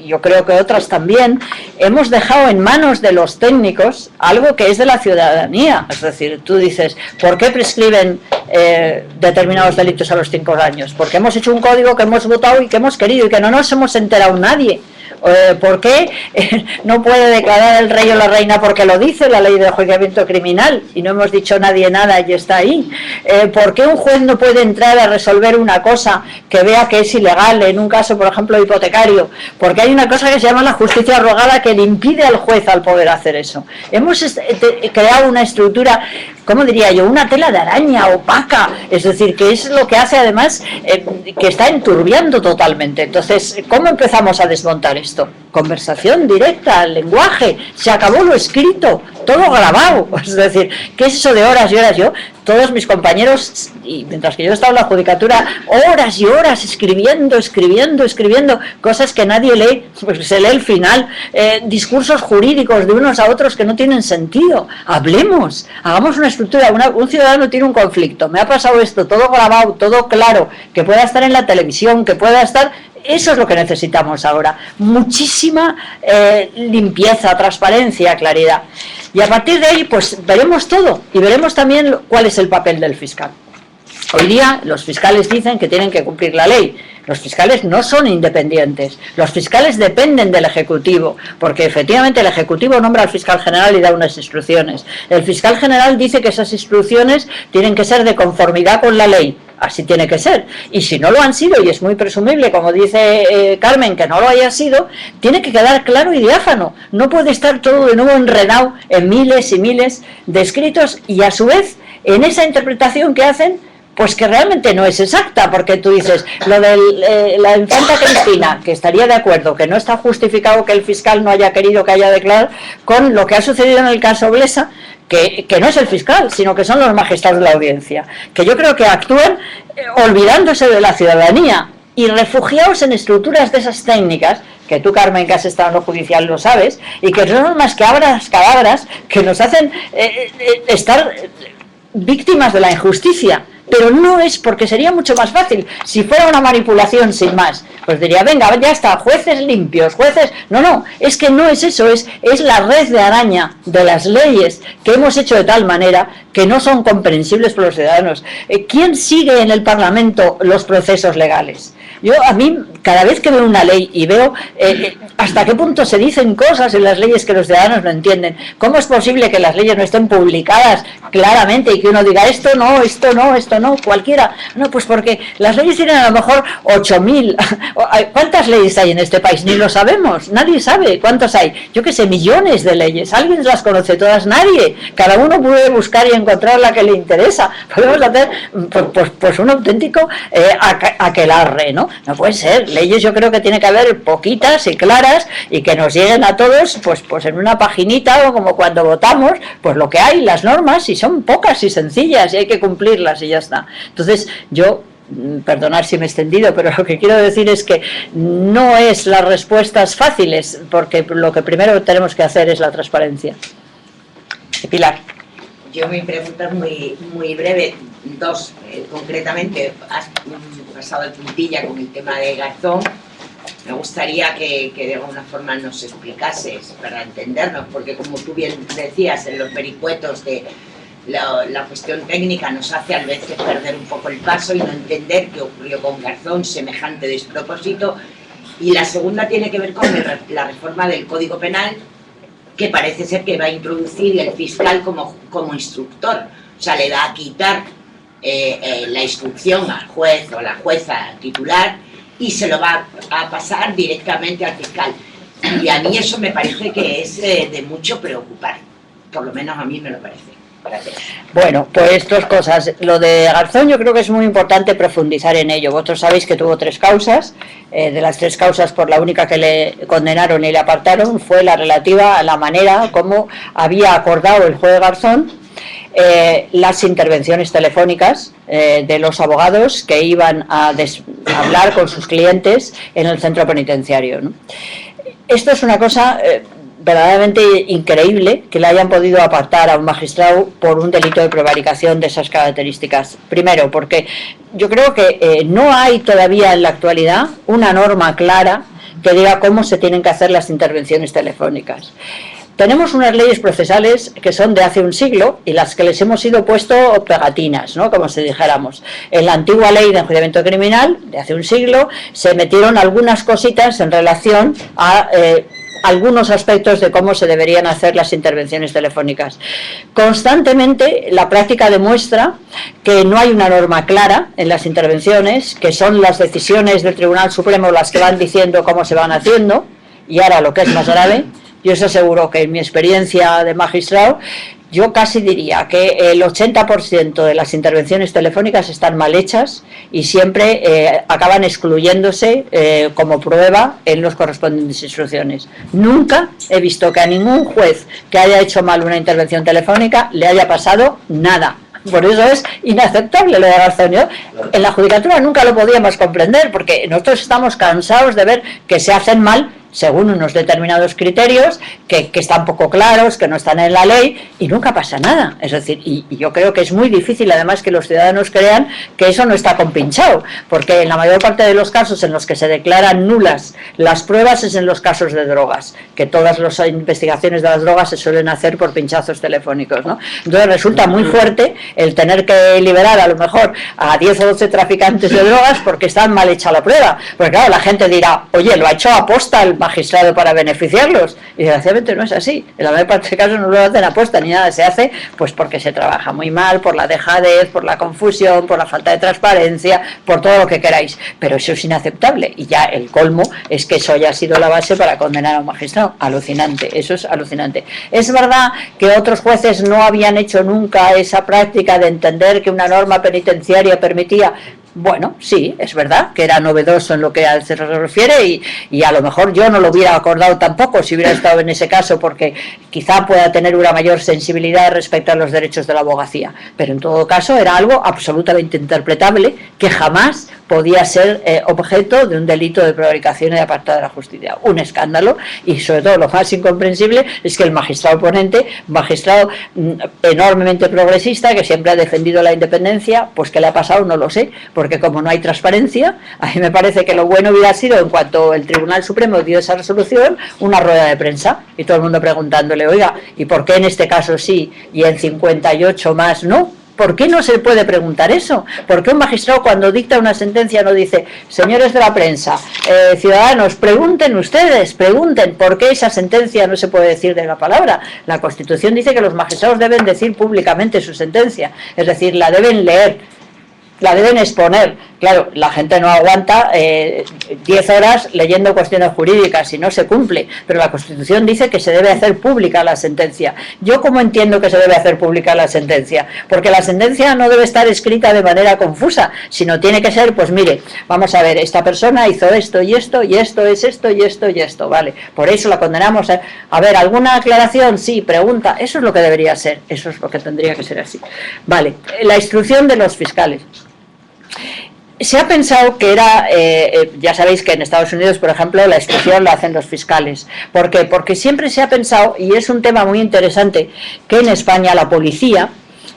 yo creo que otras también, hemos dejado en manos de los técnicos algo que es de la ciudadanía. Es decir, tú dices, ¿por qué prescriben determinados delitos a los 5 años? Porque hemos hecho un código que hemos votado y que hemos querido y que no nos hemos enterado nadie. ¿Por qué no puede declarar el rey o la reina porque lo dice la ley de enjuiciamiento criminal y no hemos dicho nadie nada y está ahí? ¿Por qué un juez no puede entrar a resolver una cosa que vea que es ilegal en un caso, por ejemplo, hipotecario? Porque hay una cosa que se llama la justicia rogada que le impide al juez al poder hacer eso. Hemos creado una estructura, ¿cómo diría yo?, una tela de araña opaca, es decir, que es lo que hace además que está enturbiando totalmente. Entonces, ¿cómo empezamos a desmontar esto? Conversación directa, lenguaje, se acabó lo escrito, todo grabado. Es decir, ¿qué es eso de horas y horas? Todos mis compañeros, y mientras que yo estaba en la judicatura, horas y horas escribiendo, cosas que nadie lee, pues se lee el final, discursos jurídicos de unos a otros que no tienen sentido. Hablemos, hagamos una estructura. Un ciudadano tiene un conflicto, me ha pasado esto, todo grabado, todo claro, que pueda estar en la televisión, que pueda estar... Eso es lo que necesitamos ahora, muchísima limpieza, transparencia, claridad. Y a partir de ahí, pues veremos todo y veremos también cuál es el papel del fiscal. Hoy día los fiscales dicen que tienen que cumplir la ley. Los fiscales no son independientes, los fiscales dependen del Ejecutivo, porque efectivamente el Ejecutivo nombra al fiscal general y da unas instrucciones. El fiscal general dice que esas instrucciones tienen que ser de conformidad con la ley, así tiene que ser. Y si no lo han sido, y es muy presumible, como dice Carmen, que no lo haya sido, tiene que quedar claro y diáfano. No puede estar todo de nuevo enredado en miles y miles de escritos y a su vez en esa interpretación que hacen, pues que realmente no es exacta, porque tú dices, lo de la infanta Cristina, que estaría de acuerdo, que no está justificado que el fiscal no haya querido que haya declarado, con lo que ha sucedido en el caso Blesa, que no es el fiscal, sino que son los magistrados de la audiencia, que yo creo que actúan olvidándose de la ciudadanía y refugiados en estructuras de esas técnicas, que tú, Carmen, que has estado en lo judicial, lo sabes, y que son más que cadabras que nos hacen estar víctimas de la injusticia. Pero no es porque sería mucho más fácil. Si fuera una manipulación sin más, pues diría, venga, ya está, jueces limpios, jueces... No, es que no es eso, es la red de araña de las leyes que hemos hecho de tal manera que no son comprensibles por los ciudadanos. ¿Quién sigue en el Parlamento los procesos legales? A mí, cada vez que veo una ley y veo hasta qué punto se dicen cosas en las leyes que los ciudadanos no entienden, ¿cómo es posible que las leyes no estén publicadas claramente y que uno diga esto no, cualquiera? No, pues porque las leyes tienen a lo mejor 8.000. ¿Cuántas leyes hay en este país? Ni lo sabemos, nadie sabe cuántas hay. Yo qué sé, millones de leyes. ¿Alguien las conoce todas? Nadie. Cada uno puede buscar y encontrar la que le interesa. Podemos hacer pues un auténtico aquelarre, ¿no? No puede ser. Leyes yo creo que tiene que haber poquitas y claras y que nos lleguen a todos pues en una paginita, o como cuando votamos, pues lo que hay, las normas, y son pocas y sencillas y hay que cumplirlas y ya está. Entonces yo, perdonad si me he extendido, pero lo que quiero decir es que no es las respuestas fáciles, porque lo que primero tenemos que hacer es la transparencia. Pilar. Yo mi pregunta es muy breve, dos, concretamente, has pasado de puntilla con el tema de Garzón. Me gustaría que de alguna forma nos explicases para entendernos, porque como tú bien decías, en los vericuetos de la cuestión técnica nos hace a veces perder un poco el paso y no entender qué ocurrió con Garzón, semejante despropósito. Y la segunda tiene que ver con la reforma del Código Penal, que parece ser que va a introducir el fiscal como instructor, o sea, le da a quitar la instrucción al juez o a la jueza titular y se lo va a pasar directamente al fiscal. Y a mí eso me parece que es de mucho preocupar, por lo menos a mí me lo parece. Gracias. Bueno, pues dos cosas. Lo de Garzón yo creo que es muy importante profundizar en ello. Vosotros sabéis que tuvo 3 causas. De las 3 causas, por la única que le condenaron y le apartaron fue la relativa a la manera como había acordado el juez Garzón las intervenciones telefónicas de los abogados que iban a hablar con sus clientes en el centro penitenciario, ¿no? Esto es una cosa verdaderamente increíble, que le hayan podido apartar a un magistrado por un delito de prevaricación de esas características. Primero, porque yo creo que no hay todavía en la actualidad una norma clara que diga cómo se tienen que hacer las intervenciones telefónicas. Tenemos unas leyes procesales que son de hace un siglo y las que les hemos ido puesto pegatinas, ¿no? Como si dijéramos. En la antigua ley de enjuiciamiento criminal de hace un siglo se metieron algunas cositas en relación a algunos aspectos de cómo se deberían hacer las intervenciones telefónicas. Constantemente la práctica demuestra que no hay una norma clara en las intervenciones, que son las decisiones del Tribunal Supremo las que van diciendo cómo se van haciendo, y ahora lo que es más grave, yo os aseguro que en mi experiencia de magistrado, yo casi diría que el 80% de las intervenciones telefónicas están mal hechas y siempre acaban excluyéndose como prueba en las correspondientes instrucciones. Nunca he visto que a ningún juez que haya hecho mal una intervención telefónica le haya pasado nada. Por eso es inaceptable lo de Garzón. En la judicatura nunca lo podíamos comprender, porque nosotros estamos cansados de ver que se hacen mal según unos determinados criterios que están poco claros, que no están en la ley, y nunca pasa nada. Es decir, y yo creo que es muy difícil además que los ciudadanos crean que eso no está compinchado, porque en la mayor parte de los casos en los que se declaran nulas las pruebas es en los casos de drogas, que todas las investigaciones de las drogas se suelen hacer por pinchazos telefónicos, ¿no? Entonces resulta muy fuerte el tener que liberar a lo mejor a 10 o 12 traficantes de drogas porque está mal hecha la prueba, porque claro, la gente dirá, oye, lo ha hecho aposta el magistrado para beneficiarlos, y desgraciadamente no es así. En la mayor parte de casos no lo hacen aposta ni nada, se hace pues porque se trabaja muy mal, por la dejadez, por la confusión, por la falta de transparencia, por todo lo que queráis, pero eso es inaceptable, y ya el colmo es que eso haya sido la base para condenar a un magistrado. Alucinante, eso es alucinante. Es verdad que otros jueces no habían hecho nunca esa práctica de entender que una norma penitenciaria permitía. Bueno, sí, es verdad que era novedoso en lo que se refiere, y a lo mejor yo no lo hubiera acordado tampoco si hubiera estado en ese caso, porque quizá pueda tener una mayor sensibilidad respecto a los derechos de la abogacía, pero en todo caso era algo absolutamente interpretable que jamás podía ser objeto de un delito de prevaricación y de apartado de la justicia. Un escándalo, y sobre todo lo más incomprensible es que el magistrado ponente, magistrado enormemente progresista, que siempre ha defendido la independencia, pues ¿qué le ha pasado? No lo sé, porque como no hay transparencia, a mí me parece que lo bueno hubiera sido, en cuanto el Tribunal Supremo dio esa resolución, una rueda de prensa, y todo el mundo preguntándole, oiga, ¿y por qué en este caso sí y en 58 más no? ¿Por qué no se puede preguntar eso? ¿Por qué un magistrado cuando dicta una sentencia no dice, señores de la prensa, ciudadanos, pregunten ustedes, pregunten, ¿por qué esa sentencia no se puede decir de la palabra? La Constitución dice que los magistrados deben decir públicamente su sentencia, es decir, la deben leer, la deben exponer. Claro, la gente no aguanta 10 horas leyendo cuestiones jurídicas y no se cumple, pero la Constitución dice que se debe hacer pública la sentencia. ¿Yo cómo entiendo que se debe hacer pública la sentencia? Porque la sentencia no debe estar escrita de manera confusa, sino tiene que ser, pues mire, vamos a ver, esta persona hizo esto y esto, y esto es esto y esto y esto, vale, por eso la condenamos. A ver, ¿alguna aclaración? Sí, pregunta, eso es lo que debería ser, eso es lo que tendría que ser así. Vale, la instrucción de los fiscales. Se ha pensado que era, ya sabéis que en Estados Unidos, por ejemplo, la instrucción la hacen los fiscales. ¿Por qué? Porque siempre se ha pensado, y es un tema muy interesante, que en España la policía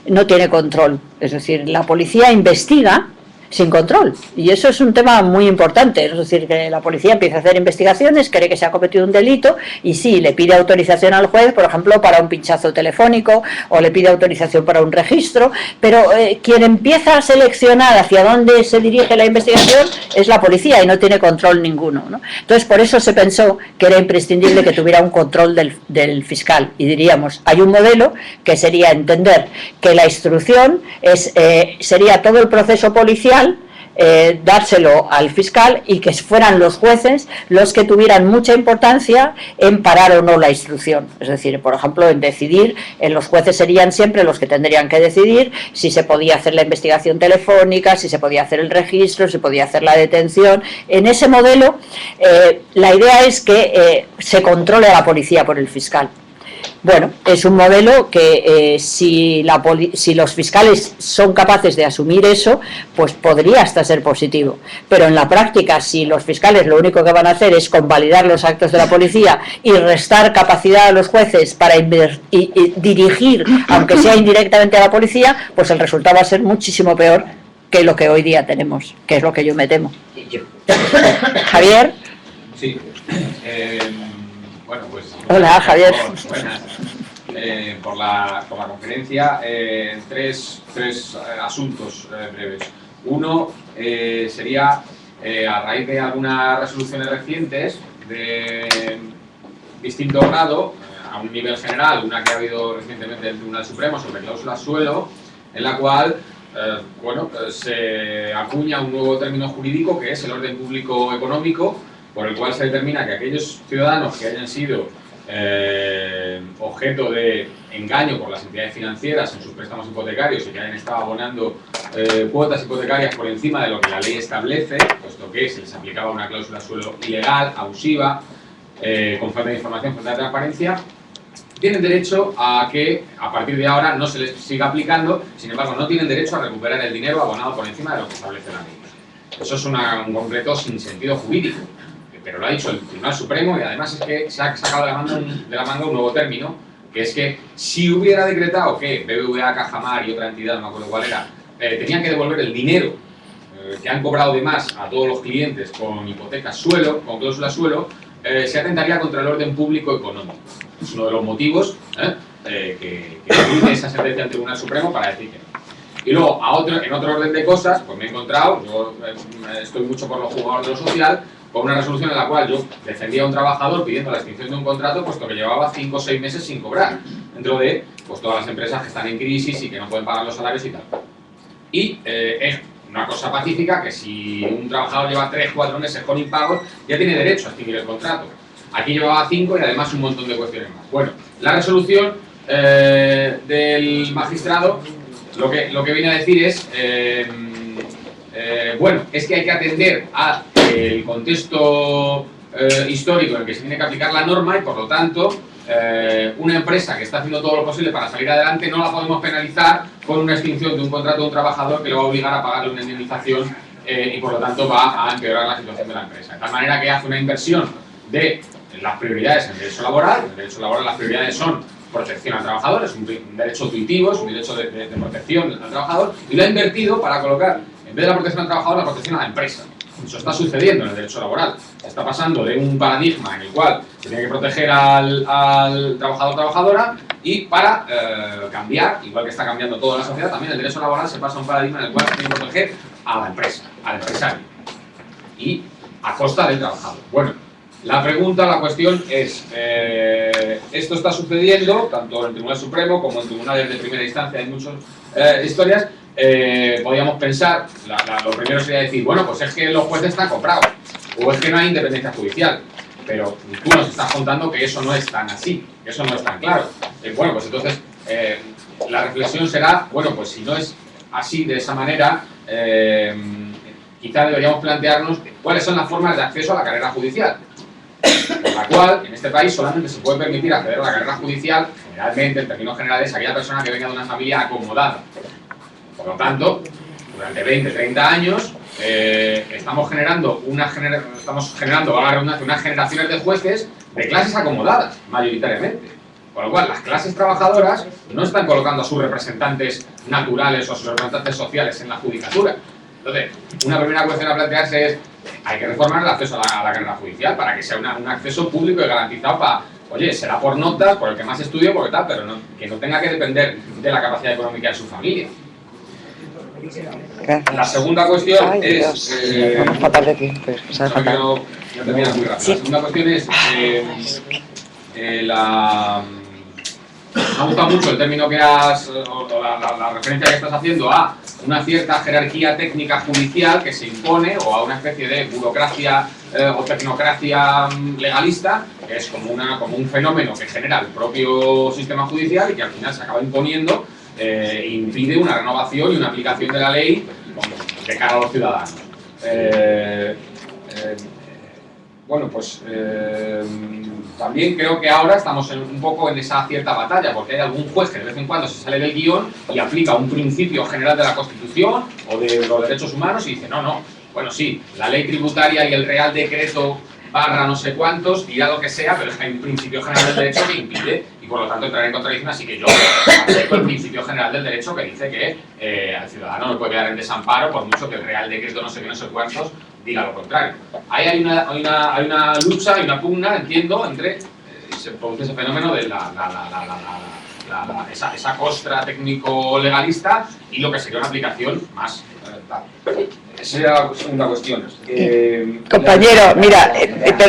no tiene control. Es decir, la policía investiga sin control, y eso es un tema muy importante. Es decir, que la policía empieza a hacer investigaciones, cree que se ha cometido un delito y sí, le pide autorización al juez, por ejemplo, para un pinchazo telefónico, o le pide autorización para un registro, pero quien empieza a seleccionar hacia dónde se dirige la investigación es la policía, y no tiene control ninguno, ¿no? Entonces, por eso se pensó que era imprescindible que tuviera un control del fiscal, y diríamos, hay un modelo que sería entender que la instrucción sería todo el proceso policial, dárselo al fiscal, y que fueran los jueces los que tuvieran mucha importancia en parar o no la instrucción. Es decir, por ejemplo, en decidir, los jueces serían siempre los que tendrían que decidir si se podía hacer la investigación telefónica, si se podía hacer el registro, si se podía hacer la detención. En ese modelo, la idea es que se controle a la policía por el fiscal. Bueno, es un modelo que si los fiscales son capaces de asumir eso, pues podría hasta ser positivo. Pero en la práctica, si los fiscales lo único que van a hacer es convalidar los actos de la policía y restar capacidad a los jueces para dirigir, aunque sea indirectamente a la policía, pues el resultado va a ser muchísimo peor que lo que hoy día tenemos, que es lo que yo me temo. Javier. Sí. Bueno, pues... Hola, Javier. Por la conferencia, tres asuntos breves. Uno sería, a raíz de algunas resoluciones recientes de distinto grado, a un nivel general, una que ha habido recientemente del Tribunal Supremo sobre cláusulas suelo, en la cual se acuña un nuevo término jurídico que es el orden público económico, por el cual se determina que aquellos ciudadanos que hayan sido objeto de engaño por las entidades financieras en sus préstamos hipotecarios y que hayan estado abonando cuotas hipotecarias por encima de lo que la ley establece, puesto que se les aplicaba una cláusula suelo ilegal, abusiva, con falta de información, falta de transparencia, tienen derecho a que a partir de ahora no se les siga aplicando. Sin embargo, no tienen derecho a recuperar el dinero abonado por encima de lo que establece la ley. Eso es un concreto sin sentido jurídico. pero lo ha dicho el Tribunal Supremo y además es que se ha sacado de la manga un nuevo término, que es que si hubiera decretado que BBVA, Cajamar y otra entidad, no me acuerdo cuál era, tenían que devolver el dinero que han cobrado de más a todos los clientes con hipotecas suelo, con cláusula suelo, se atentaría contra el orden público económico. Es uno de los motivos que tiene esa sentencia del Tribunal Supremo para decir que no. Y luego, en otro orden de cosas, pues me he encontrado, yo estoy mucho por los jugadores de lo social, con una resolución en la cual yo defendía a un trabajador pidiendo la extinción de un contrato, puesto que llevaba 5 o 6 meses sin cobrar, dentro de pues, todas las empresas que están en crisis y que no pueden pagar los salarios y tal. Y es una cosa pacífica que si un trabajador lleva 3 o 4 meses con impagos, ya tiene derecho a extinguir el contrato. Aquí llevaba 5 y además un montón de cuestiones más. Bueno, la resolución del magistrado lo que viene a decir es, bueno, es que hay que atender al contexto histórico en el que se tiene que aplicar la norma y por lo tanto una empresa que está haciendo todo lo posible para salir adelante no la podemos penalizar con una extinción de un contrato de un trabajador que le va a obligar a pagarle una indemnización y por lo tanto va a empeorar la situación de la empresa. De tal manera que hace una inversión de las prioridades en el derecho laboral. En el derecho laboral las prioridades son protección al trabajador, es un derecho intuitivo, es un derecho de protección al trabajador, y lo ha invertido para colocar, en vez de la protección al trabajador, la protección a la empresa. Eso está sucediendo en el derecho laboral. Se está pasando de un paradigma en el cual se tiene que proteger al trabajador o trabajadora y para cambiar, igual que está cambiando toda la sociedad, también el derecho laboral se pasa a un paradigma en el cual se tiene que proteger a la empresa, al empresario y a costa del trabajador. Bueno, la pregunta, la cuestión es, esto está sucediendo tanto en el Tribunal Supremo como en tribunales de primera instancia, hay muchas historias. Podríamos pensar, lo primero sería decir, bueno, pues es que los jueces están comprados, o es que no hay independencia judicial, pero tú nos estás contando que eso no es tan así, que eso no es tan claro. Bueno, pues entonces la reflexión será, bueno, pues si no es así, de esa manera, quizá deberíamos plantearnos cuáles son las formas de acceso a la carrera judicial, por la cual en este país solamente se puede permitir acceder a la carrera judicial, generalmente, en términos generales, a aquella persona que venga de una familia acomodada. Por lo tanto, durante 20, 30 años estamos generando, valga la redundancia, unas generaciones de jueces de clases acomodadas, mayoritariamente. Con lo cual, las clases trabajadoras no están colocando a sus representantes naturales o a sus representantes sociales en la judicatura. Entonces, una primera cuestión a plantearse es, hay que reformar el acceso a la carrera judicial para que sea un acceso público y garantizado para, oye, será por notas, por el que más estudie, por tal, pero que no tenga que depender de la capacidad económica de su familia. La segunda cuestión es... Vamos fatal de aquí, pues, ¿sabes? Fatal. Yo termino muy rápido. Sí. La segunda cuestión es... me ha gustado mucho el término que la referencia que estás haciendo a una cierta jerarquía técnica judicial que se impone o a una especie de burocracia o tecnocracia legalista, que es como un fenómeno que genera el propio sistema judicial y que al final se acaba imponiendo e impide una renovación y una aplicación de la ley de cara a los ciudadanos. Bueno, pues también creo que ahora estamos un poco en esa cierta batalla, porque hay algún juez que de vez en cuando se sale del guión y aplica un principio general de la Constitución o de los derechos humanos y dice, no, bueno sí, la ley tributaria y el Real Decreto / no sé cuántos, dirá lo que sea, pero es que hay un principio general del derecho que impide y por lo tanto entrar en contradicción, así que yo aplico el principio general del derecho que dice que al ciudadano no puede quedar en desamparo por mucho que el Real Decreto no sé qué, no sé cuántos diga lo contrario. Ahí hay una lucha, hay una pugna, entiendo, entre se produce ese fenómeno de esa costra técnico-legalista y lo que sería una aplicación más esa sería la segunda cuestión. Compañero, mira,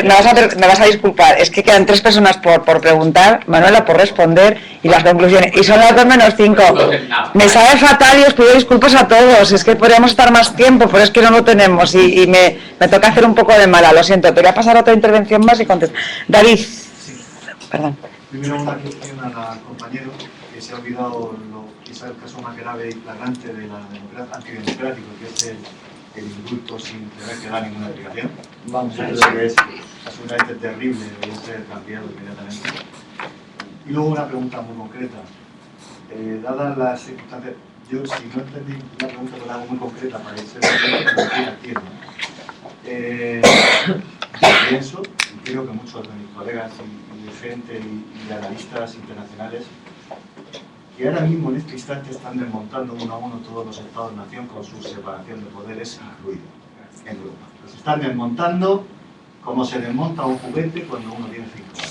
me vas a disculpar, es que quedan 3 personas por preguntar, Manuela por responder y las conclusiones, y son las 2:05. Me sabe fatal y os pido disculpas a todos, es que podríamos estar más tiempo, pero es que no lo tenemos y me toca hacer un poco de mala, lo siento, te voy a pasar otra intervención más y contestar. David, perdón. Primero una cuestión al compañero, que se ha olvidado quizá el caso más grave y flagrante de la democracia antidemocrático, que es el indulto sin tener que dar ninguna explicación. Vamos, yo creo que es absolutamente terrible, debería ser cambiado inmediatamente. Y luego una pregunta muy concreta. Dadas las circunstancias, yo si no entendí la pregunta la hago muy concreta para que se vea bien, pienso legalistas internacionales que ahora mismo en este instante están desmontando uno a uno todos los estados-nación con su separación de poderes incluido en Europa. Los están desmontando como se desmonta un juguete cuando uno tiene 5 años.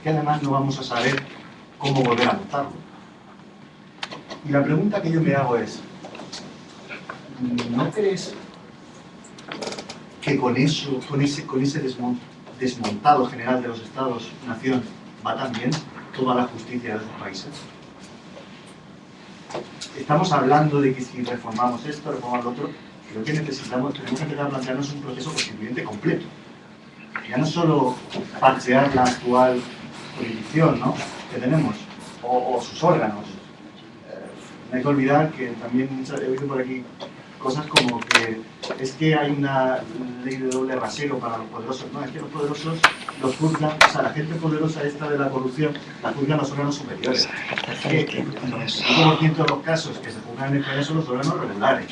Que además no vamos a saber cómo volver a montarlo. Y la pregunta que yo me hago es, ¿no crees que con ese desmontado general de los estados-nación va también toda la justicia de esos países? Estamos hablando de que si reformamos esto, reformamos lo otro, creo que tenemos que empezar a plantearnos un proceso constituyente completo. Ya no solo parchear la actual jurisdicción, ¿no?, que tenemos, o sus órganos. No hay que olvidar que también he oído por aquí cosas como que es que hay una ley de doble rasero para los poderosos. No, es que los poderosos los juzgan, o sea, la gente poderosa esta de la corrupción la juzgan los órganos superiores. Es que el 95% de los casos que se juzgan en España son los órganos regulares.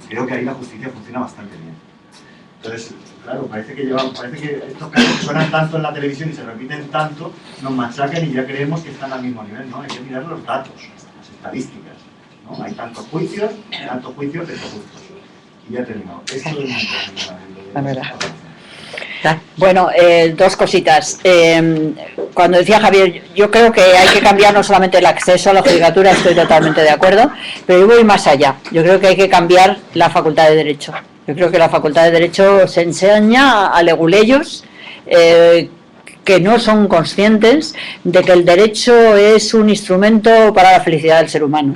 Creo que ahí la justicia funciona bastante bien. Entonces, claro, parece que estos casos que suenan tanto en la televisión y se repiten tanto, nos machacan y ya creemos que están al mismo nivel, ¿no? Hay que mirar los datos, las estadísticas, ¿no? Hay tantos juicios de corruptos. Y ya he terminado. Esto es la verdad. Bueno, dos cositas. Cuando decía Javier, yo creo que hay que cambiar no solamente el acceso a la judicatura, estoy totalmente de acuerdo, pero yo voy más allá. Yo creo que hay que cambiar la Facultad de Derecho. Yo creo que la Facultad de Derecho se enseña a leguleyos que no son conscientes de que el derecho es un instrumento para la felicidad del ser humano,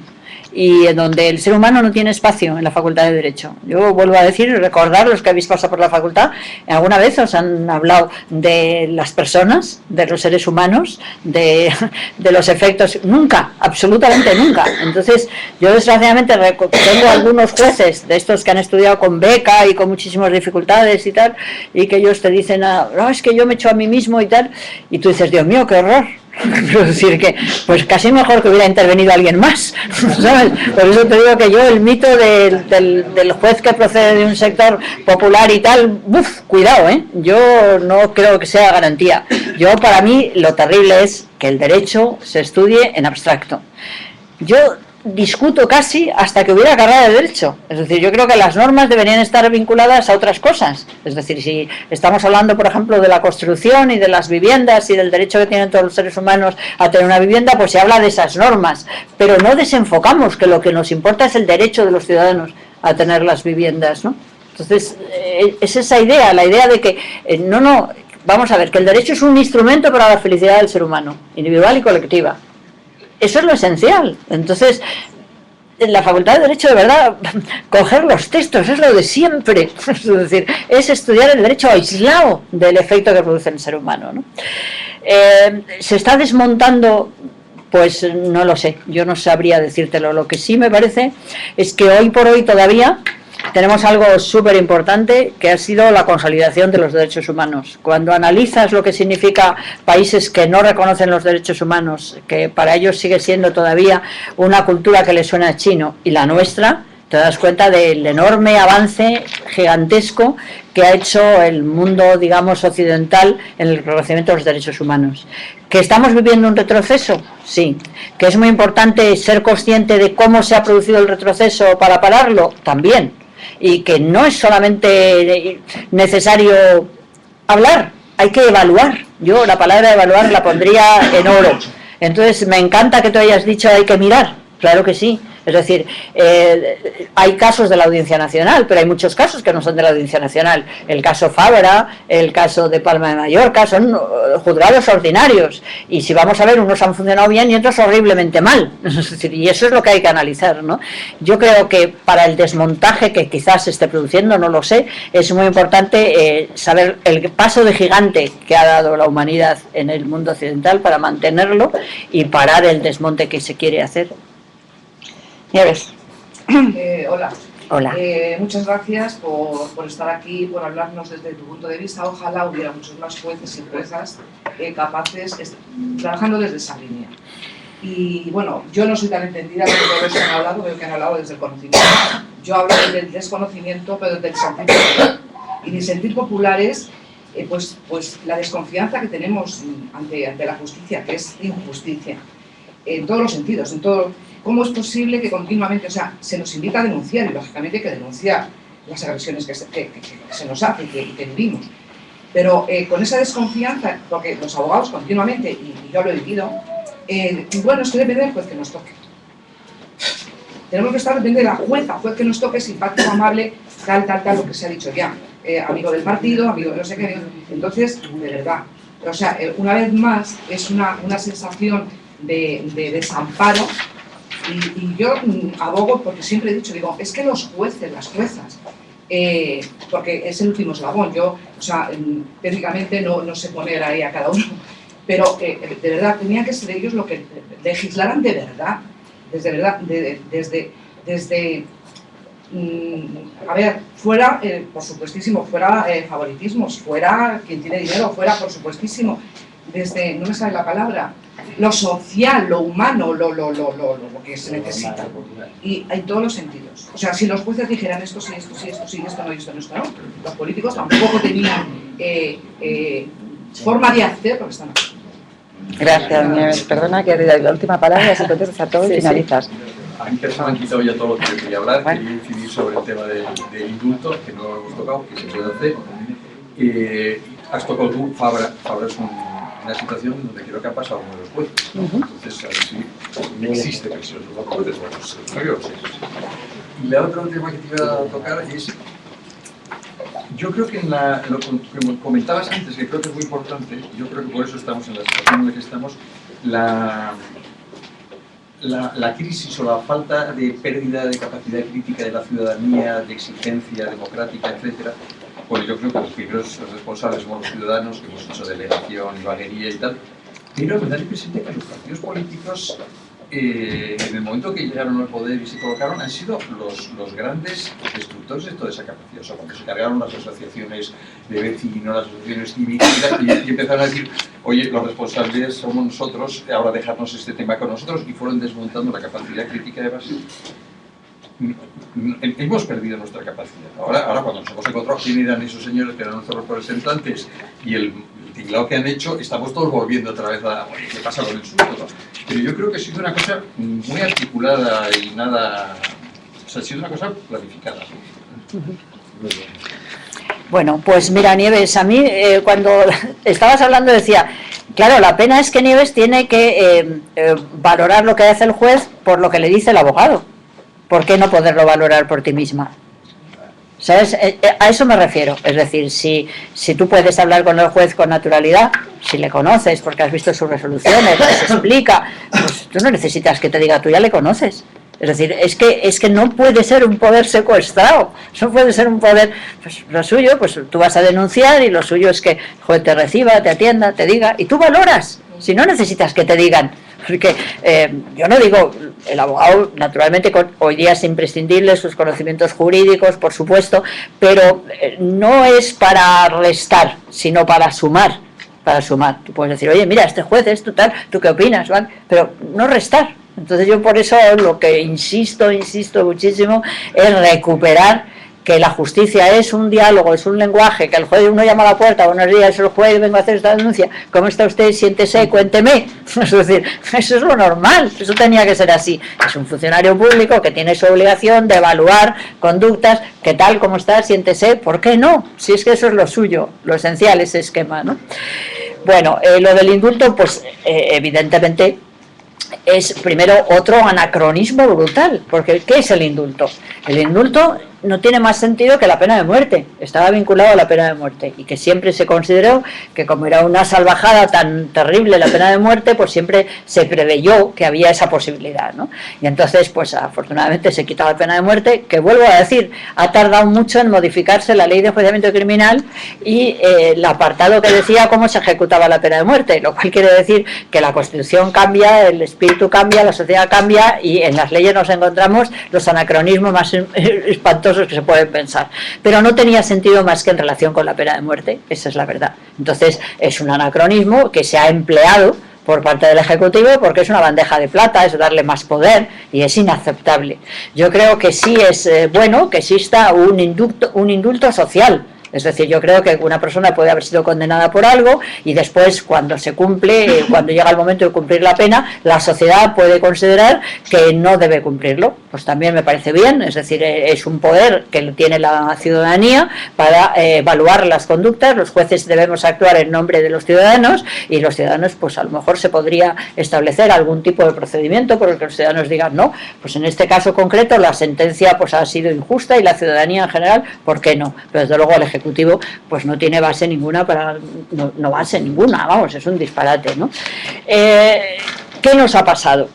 y en donde el ser humano no tiene espacio en la Facultad de Derecho. Yo vuelvo a decir, recordar, los que habéis pasado por la facultad, alguna vez os han hablado de las personas, de los seres humanos, de los efectos, nunca, absolutamente nunca. Entonces, yo desgraciadamente tengo algunos jueces de estos que han estudiado con beca y con muchísimas dificultades y tal, y que ellos te dicen, no, es que yo me echo a mí mismo y tal, y tú dices, Dios mío, qué horror. Es decir, que pues casi mejor que hubiera intervenido alguien más, ¿sabes? Por eso te digo que yo el mito del juez que procede de un sector popular y tal, cuidado, yo no creo que sea garantía. Yo, para mí, lo terrible es que el derecho se estudie en abstracto. Yo discuto casi hasta que hubiera carrera de derecho. Es decir, yo creo que las normas deberían estar vinculadas a otras cosas. Es decir, si estamos hablando, por ejemplo, de la construcción y de las viviendas y del derecho que tienen todos los seres humanos a tener una vivienda, pues se habla de esas normas, pero no desenfocamos que lo que nos importa es el derecho de los ciudadanos a tener las viviendas, ¿no? Entonces, es esa idea, la idea de que vamos a ver, que el derecho es un instrumento para la felicidad del ser humano, individual y colectiva. Eso es lo esencial. Entonces, en la Facultad de Derecho, de verdad, coger los textos es lo de siempre. Es decir, es estudiar el derecho aislado del efecto que produce en el ser humano, ¿no? ¿Se está desmontando? Pues no lo sé, yo no sabría decírtelo. Lo que sí me parece es que hoy por hoy todavía tenemos algo súper importante, que ha sido la consolidación de los derechos humanos. Cuando analizas lo que significa países que no reconocen los derechos humanos, que para ellos sigue siendo todavía una cultura que les suena a chino, y la nuestra, te das cuenta del enorme avance gigantesco que ha hecho el mundo, digamos, occidental en el reconocimiento de los derechos humanos. ¿Que estamos viviendo un retroceso? Sí. ¿Que es muy importante ser consciente de cómo se ha producido el retroceso para pararlo? También. Y que no es solamente necesario hablar, hay que evaluar. Yo la palabra evaluar la pondría en oro. Entonces me encanta que tú hayas dicho hay que mirar, claro que sí. Es decir, hay casos de la Audiencia Nacional, pero hay muchos casos que no son de la Audiencia Nacional. El caso Fabra, el caso de Palma de Mallorca, son juzgados ordinarios. Y si vamos a ver, unos han funcionado bien y otros horriblemente mal. Es decir, y eso es lo que hay que analizar, ¿no? Yo creo que para el desmontaje que quizás se esté produciendo, no lo sé, es muy importante saber el paso de gigante que ha dado la humanidad en el mundo occidental para mantenerlo y parar el desmonte que se quiere hacer. Ya ves. Hola. Hola. Muchas gracias por estar aquí, por hablarnos desde tu punto de vista. Ojalá hubiera muchos más jueces y juezas capaces, trabajando desde esa línea. Y bueno, yo no soy tan entendida como todos han hablado, veo que han hablado desde el conocimiento. Yo hablo desde el desconocimiento, pero desde el sentir popular. Y mi sentir popular es pues la desconfianza que tenemos ante la justicia, que es injusticia, en todos los sentidos, ¿cómo es posible que continuamente, o sea, se nos invita a denunciar, y lógicamente hay que denunciar las agresiones que se nos hacen y que vivimos? Pero con esa desconfianza, porque los abogados continuamente, y yo lo he vivido, bueno, es que depende del juez que nos toque. Tenemos que estar depende de la jueza, juez que nos toque, simpático, amable, tal, lo que se ha dicho ya. Amigo del partido, amigo de no sé qué. Entonces, de verdad, o sea, una vez más, es una sensación de desamparo, y yo abogo, porque siempre he dicho, digo, es que los jueces, las juezas, porque es el último eslabón, yo, o sea, técnicamente no sé poner ahí a cada uno, pero de verdad, tenía que ser ellos lo que legislaran de verdad, desde a ver, fuera, por supuestísimo, fuera favoritismos, fuera quien tiene dinero, fuera, por supuestísimo, desde, no me sale la palabra, lo social, lo humano, lo que se necesita, y en todos los sentidos. O sea, si los jueces dijeran esto sí, esto sí, esto sí, esto no, y esto no, esto no, los políticos tampoco tenían forma de hacer lo que están haciendo. Gracias, Nieves. Perdona que la última palabra, si contestas a todo y finalizas. A mí me han quitado ya todo lo que yo quería hablar. Quería incidir sobre el tema del indulto, que no hemos tocado, que se puede hacer. Has tocado tú, Fabra es una situación donde creo que ha pasado uno de los jueces, ¿no? Entonces, a ver si existe presión sobre los jueces, vamos, no yo lo sé. Y la otra tema que te iba a tocar es, yo creo que lo que comentabas antes, que creo que es muy importante, yo creo que por eso estamos en la situación en la que estamos, la crisis o la falta de pérdida de capacidad crítica de la ciudadanía, de exigencia democrática, etcétera, pues yo creo que los primeros responsables somos los ciudadanos, que hemos hecho delegación y vaguería y tal, pero me da la impresión de que los partidos políticos, en el momento que llegaron al poder y se colocaron, han sido los grandes destructores de toda esa capacidad. O sea, cuando se cargaron las asociaciones de vecinos, las asociaciones cívicas, y empezaron a decir, oye, los responsables somos nosotros, ahora dejarnos este tema con nosotros, y fueron desmontando la capacidad crítica de base. Hemos perdido nuestra capacidad. Ahora cuando nos hemos encontrado quién eran esos señores que eran nuestros representantes y el tinglado que han hecho, estamos todos volviendo otra vez a ¿qué pasa con el susto? Pero yo creo que ha sido una cosa muy articulada y nada... O sea, ha sido una cosa planificada. Bueno, pues mira, Nieves, a mí cuando estabas hablando decía, claro, la pena es que Nieves tiene que valorar lo que hace el juez por lo que le dice el abogado. ¿Por qué no poderlo valorar por ti misma? ¿Sabes? A eso me refiero. Es decir, si tú puedes hablar con el juez con naturalidad, si le conoces porque has visto sus resoluciones, les explica, pues tú no necesitas que te diga, tú ya le conoces. Es decir, es que no puede ser un poder secuestrado, no puede ser un poder, pues lo suyo, pues tú vas a denunciar y lo suyo es que el juez te reciba, te atienda, te diga, y tú valoras, si no necesitas que te digan. Porque yo no digo, el abogado naturalmente hoy día es imprescindible sus conocimientos jurídicos, por supuesto, pero no es para restar, sino para sumar. Tú puedes decir, oye, mira, este juez es tal, ¿tú qué opinas? ¿Vale? Pero no restar. Entonces yo por eso lo que insisto muchísimo es recuperar que la justicia es un diálogo, es un lenguaje, que el juez uno llama a la puerta, buenos días, soy el juez, vengo a hacer esta denuncia, ¿cómo está usted? Siéntese, cuénteme. Es decir, eso es lo normal, eso tenía que ser así. Es un funcionario público que tiene su obligación de evaluar conductas, ¿qué tal? ¿Cómo está? Siéntese, ¿por qué no? Si es que eso es lo suyo, lo esencial, ese esquema, ¿no? Bueno, lo del indulto, pues evidentemente es primero otro anacronismo brutal, porque ¿qué es el indulto? El indulto no tiene más sentido que la pena de muerte, estaba vinculado a la pena de muerte, y que siempre se consideró que como era una salvajada tan terrible la pena de muerte, pues siempre se preveyó que había esa posibilidad, ¿no? Y entonces, pues afortunadamente se quitó la pena de muerte, que vuelvo a decir, ha tardado mucho en modificarse la ley de enjuiciamiento criminal y el apartado que decía cómo se ejecutaba la pena de muerte, lo cual quiere decir que la Constitución cambia, el espíritu cambia, la sociedad cambia, y en las leyes nos encontramos los anacronismos más espantosos que se pueden pensar, pero no tenía sentido más que en relación con la pena de muerte, esa es la verdad. Entonces es un anacronismo que se ha empleado por parte del Ejecutivo porque es una bandeja de plata, es darle más poder y es inaceptable. Yo creo que sí es bueno que exista un indulto social, Es decir, yo creo que una persona puede haber sido condenada por algo y después, cuando se cumple, cuando llega el momento de cumplir la pena, la sociedad puede considerar que no debe cumplirlo. Pues también me parece bien, es decir, es un poder que tiene la ciudadanía para evaluar las conductas. Los jueces debemos actuar en nombre de los ciudadanos y los ciudadanos, pues a lo mejor se podría establecer algún tipo de procedimiento por el que los ciudadanos digan no, pues en este caso concreto la sentencia pues ha sido injusta y la ciudadanía en general, ¿por qué no? Pero desde luego el Ejecutivo pues no tiene base ninguna para, no base ninguna, vamos, es un disparate, ¿no? ¿Qué nos ha pasado?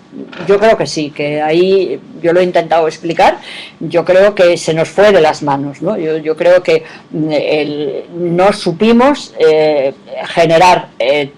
Yo creo que sí, que ahí yo lo he intentado explicar, yo creo que se nos fue de las manos, ¿no? Yo creo que no supimos generar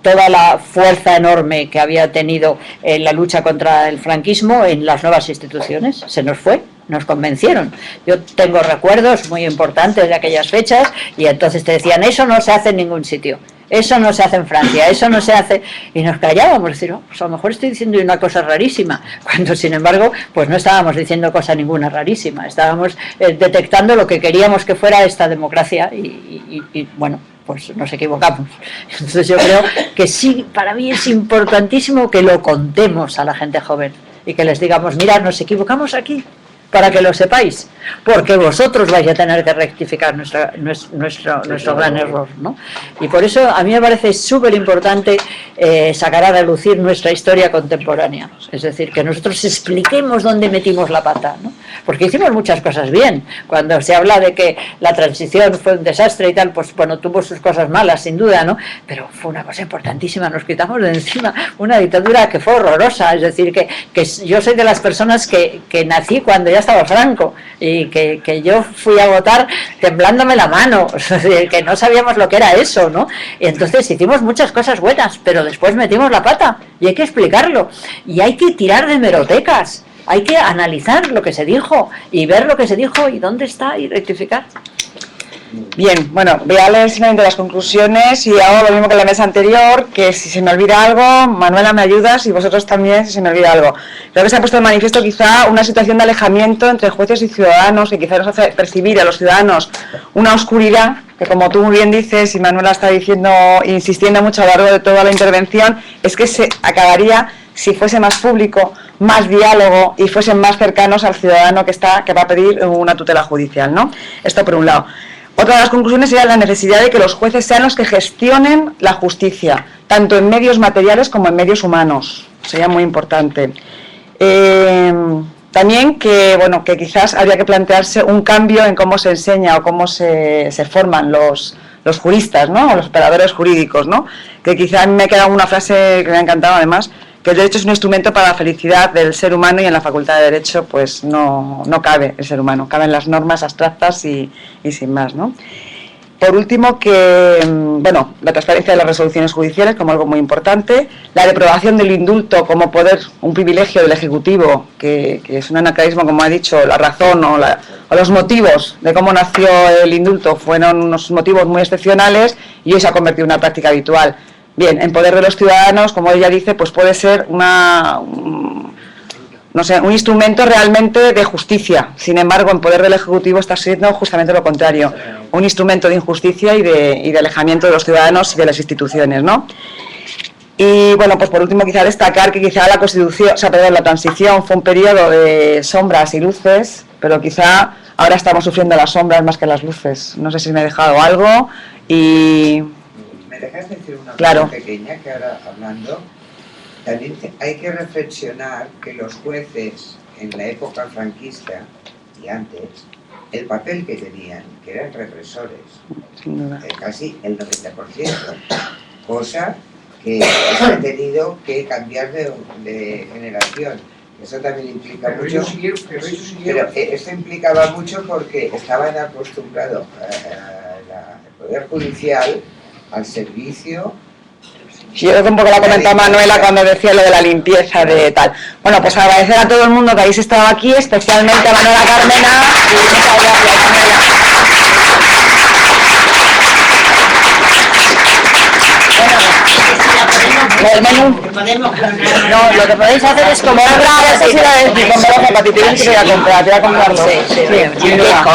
toda la fuerza enorme que había tenido la lucha contra el franquismo en las nuevas instituciones, se nos fue. Nos convencieron. Yo tengo recuerdos muy importantes de aquellas fechas y entonces te decían, eso no se hace en ningún sitio, eso no se hace en Francia, eso no se hace, y nos callábamos, decir, oh, pues a lo mejor estoy diciendo una cosa rarísima, cuando sin embargo pues no estábamos diciendo cosa ninguna rarísima, estábamos detectando lo que queríamos que fuera esta democracia y bueno, pues nos equivocamos. Entonces yo creo que sí, para mí es importantísimo que lo contemos a la gente joven y que les digamos, mira, nos equivocamos aquí, para que lo sepáis, porque vosotros vais a tener que rectificar nuestro gran error, ¿no? Y por eso a mí me parece súper importante sacar a relucir nuestra historia contemporánea, es decir, que nosotros expliquemos dónde metimos la pata, ¿no? Porque hicimos muchas cosas bien. Cuando se habla de que la transición fue un desastre y tal, pues bueno, tuvo sus cosas malas, sin duda, ¿no? Pero fue una cosa importantísima, nos quitamos de encima una dictadura que fue horrorosa, es decir, que yo soy de las personas que nací cuando ya estaba Franco y que yo fui a votar temblándome la mano, es decir, que no sabíamos lo que era eso, ¿no? Y entonces hicimos muchas cosas buenas, pero después metimos la pata y hay que explicarlo y hay que tirar de hemerotecas, hay que analizar lo que se dijo y ver lo que se dijo y dónde está y rectificar. Bien, bueno, voy a leer simplemente las conclusiones y hago lo mismo que en la mesa anterior, que si se me olvida algo, Manuela me ayudas y vosotros también si se me olvida algo. Creo que se ha puesto de manifiesto quizá una situación de alejamiento entre jueces y ciudadanos que quizá nos hace percibir a los ciudadanos una oscuridad que, como tú muy bien dices y Manuela está diciendo, insistiendo mucho a lo largo de toda la intervención, es que se acabaría si fuese más público, más diálogo y fuesen más cercanos al ciudadano que va a pedir una tutela judicial, ¿no? Esto por un lado. Otra de las conclusiones sería la necesidad de que los jueces sean los que gestionen la justicia, tanto en medios materiales como en medios humanos. Sería muy importante. También que, bueno, que quizás habría que plantearse un cambio en cómo se enseña o cómo se forman los juristas, ¿no? O los operadores jurídicos, ¿no? Que quizá me queda una frase que me ha encantado además, que el derecho es un instrumento para la felicidad del ser humano y en la facultad de Derecho pues no cabe el ser humano, caben las normas abstractas y sin más, ¿no? Por último, que, bueno, la transparencia de las resoluciones judiciales como algo muy importante, la reprobación del indulto como poder, un privilegio del Ejecutivo, que es un anacronismo, como ha dicho, la razón o los motivos de cómo nació el indulto fueron unos motivos muy excepcionales y hoy se ha convertido en una práctica habitual. Bien, en poder de los ciudadanos, como ella dice, pues puede ser un instrumento realmente de justicia. Sin embargo, en poder del Ejecutivo está siendo justamente lo contrario, un instrumento de injusticia y de alejamiento de los ciudadanos y de las instituciones, ¿no? Y bueno, pues por último quizá destacar que quizá la transición fue un periodo de sombras y luces, pero quizá ahora estamos sufriendo las sombras más que las luces. No sé si me he dejado algo y... ¿Me dejas decir una claro. cosa pequeña que ahora hablando? También hay que reflexionar que los jueces en la época franquista y antes, el papel que tenían, que eran represores, casi el 90%, cosa que han tenido que cambiar de generación. Eso también implica mucho, pero esto implicaba mucho porque estaban acostumbrados al Poder Judicial al servicio. Sí, yo creo que un poco lo ha comentado Manuela cuando decía lo de la limpieza de tal. Bueno, pues agradecer a todo el mundo que habéis estado aquí, especialmente a Manuela Carmena y muchas gracias, Manuela. No, lo que podéis hacer es comprar, eso sí, con hepatitis, voy a comprarlo. Sí,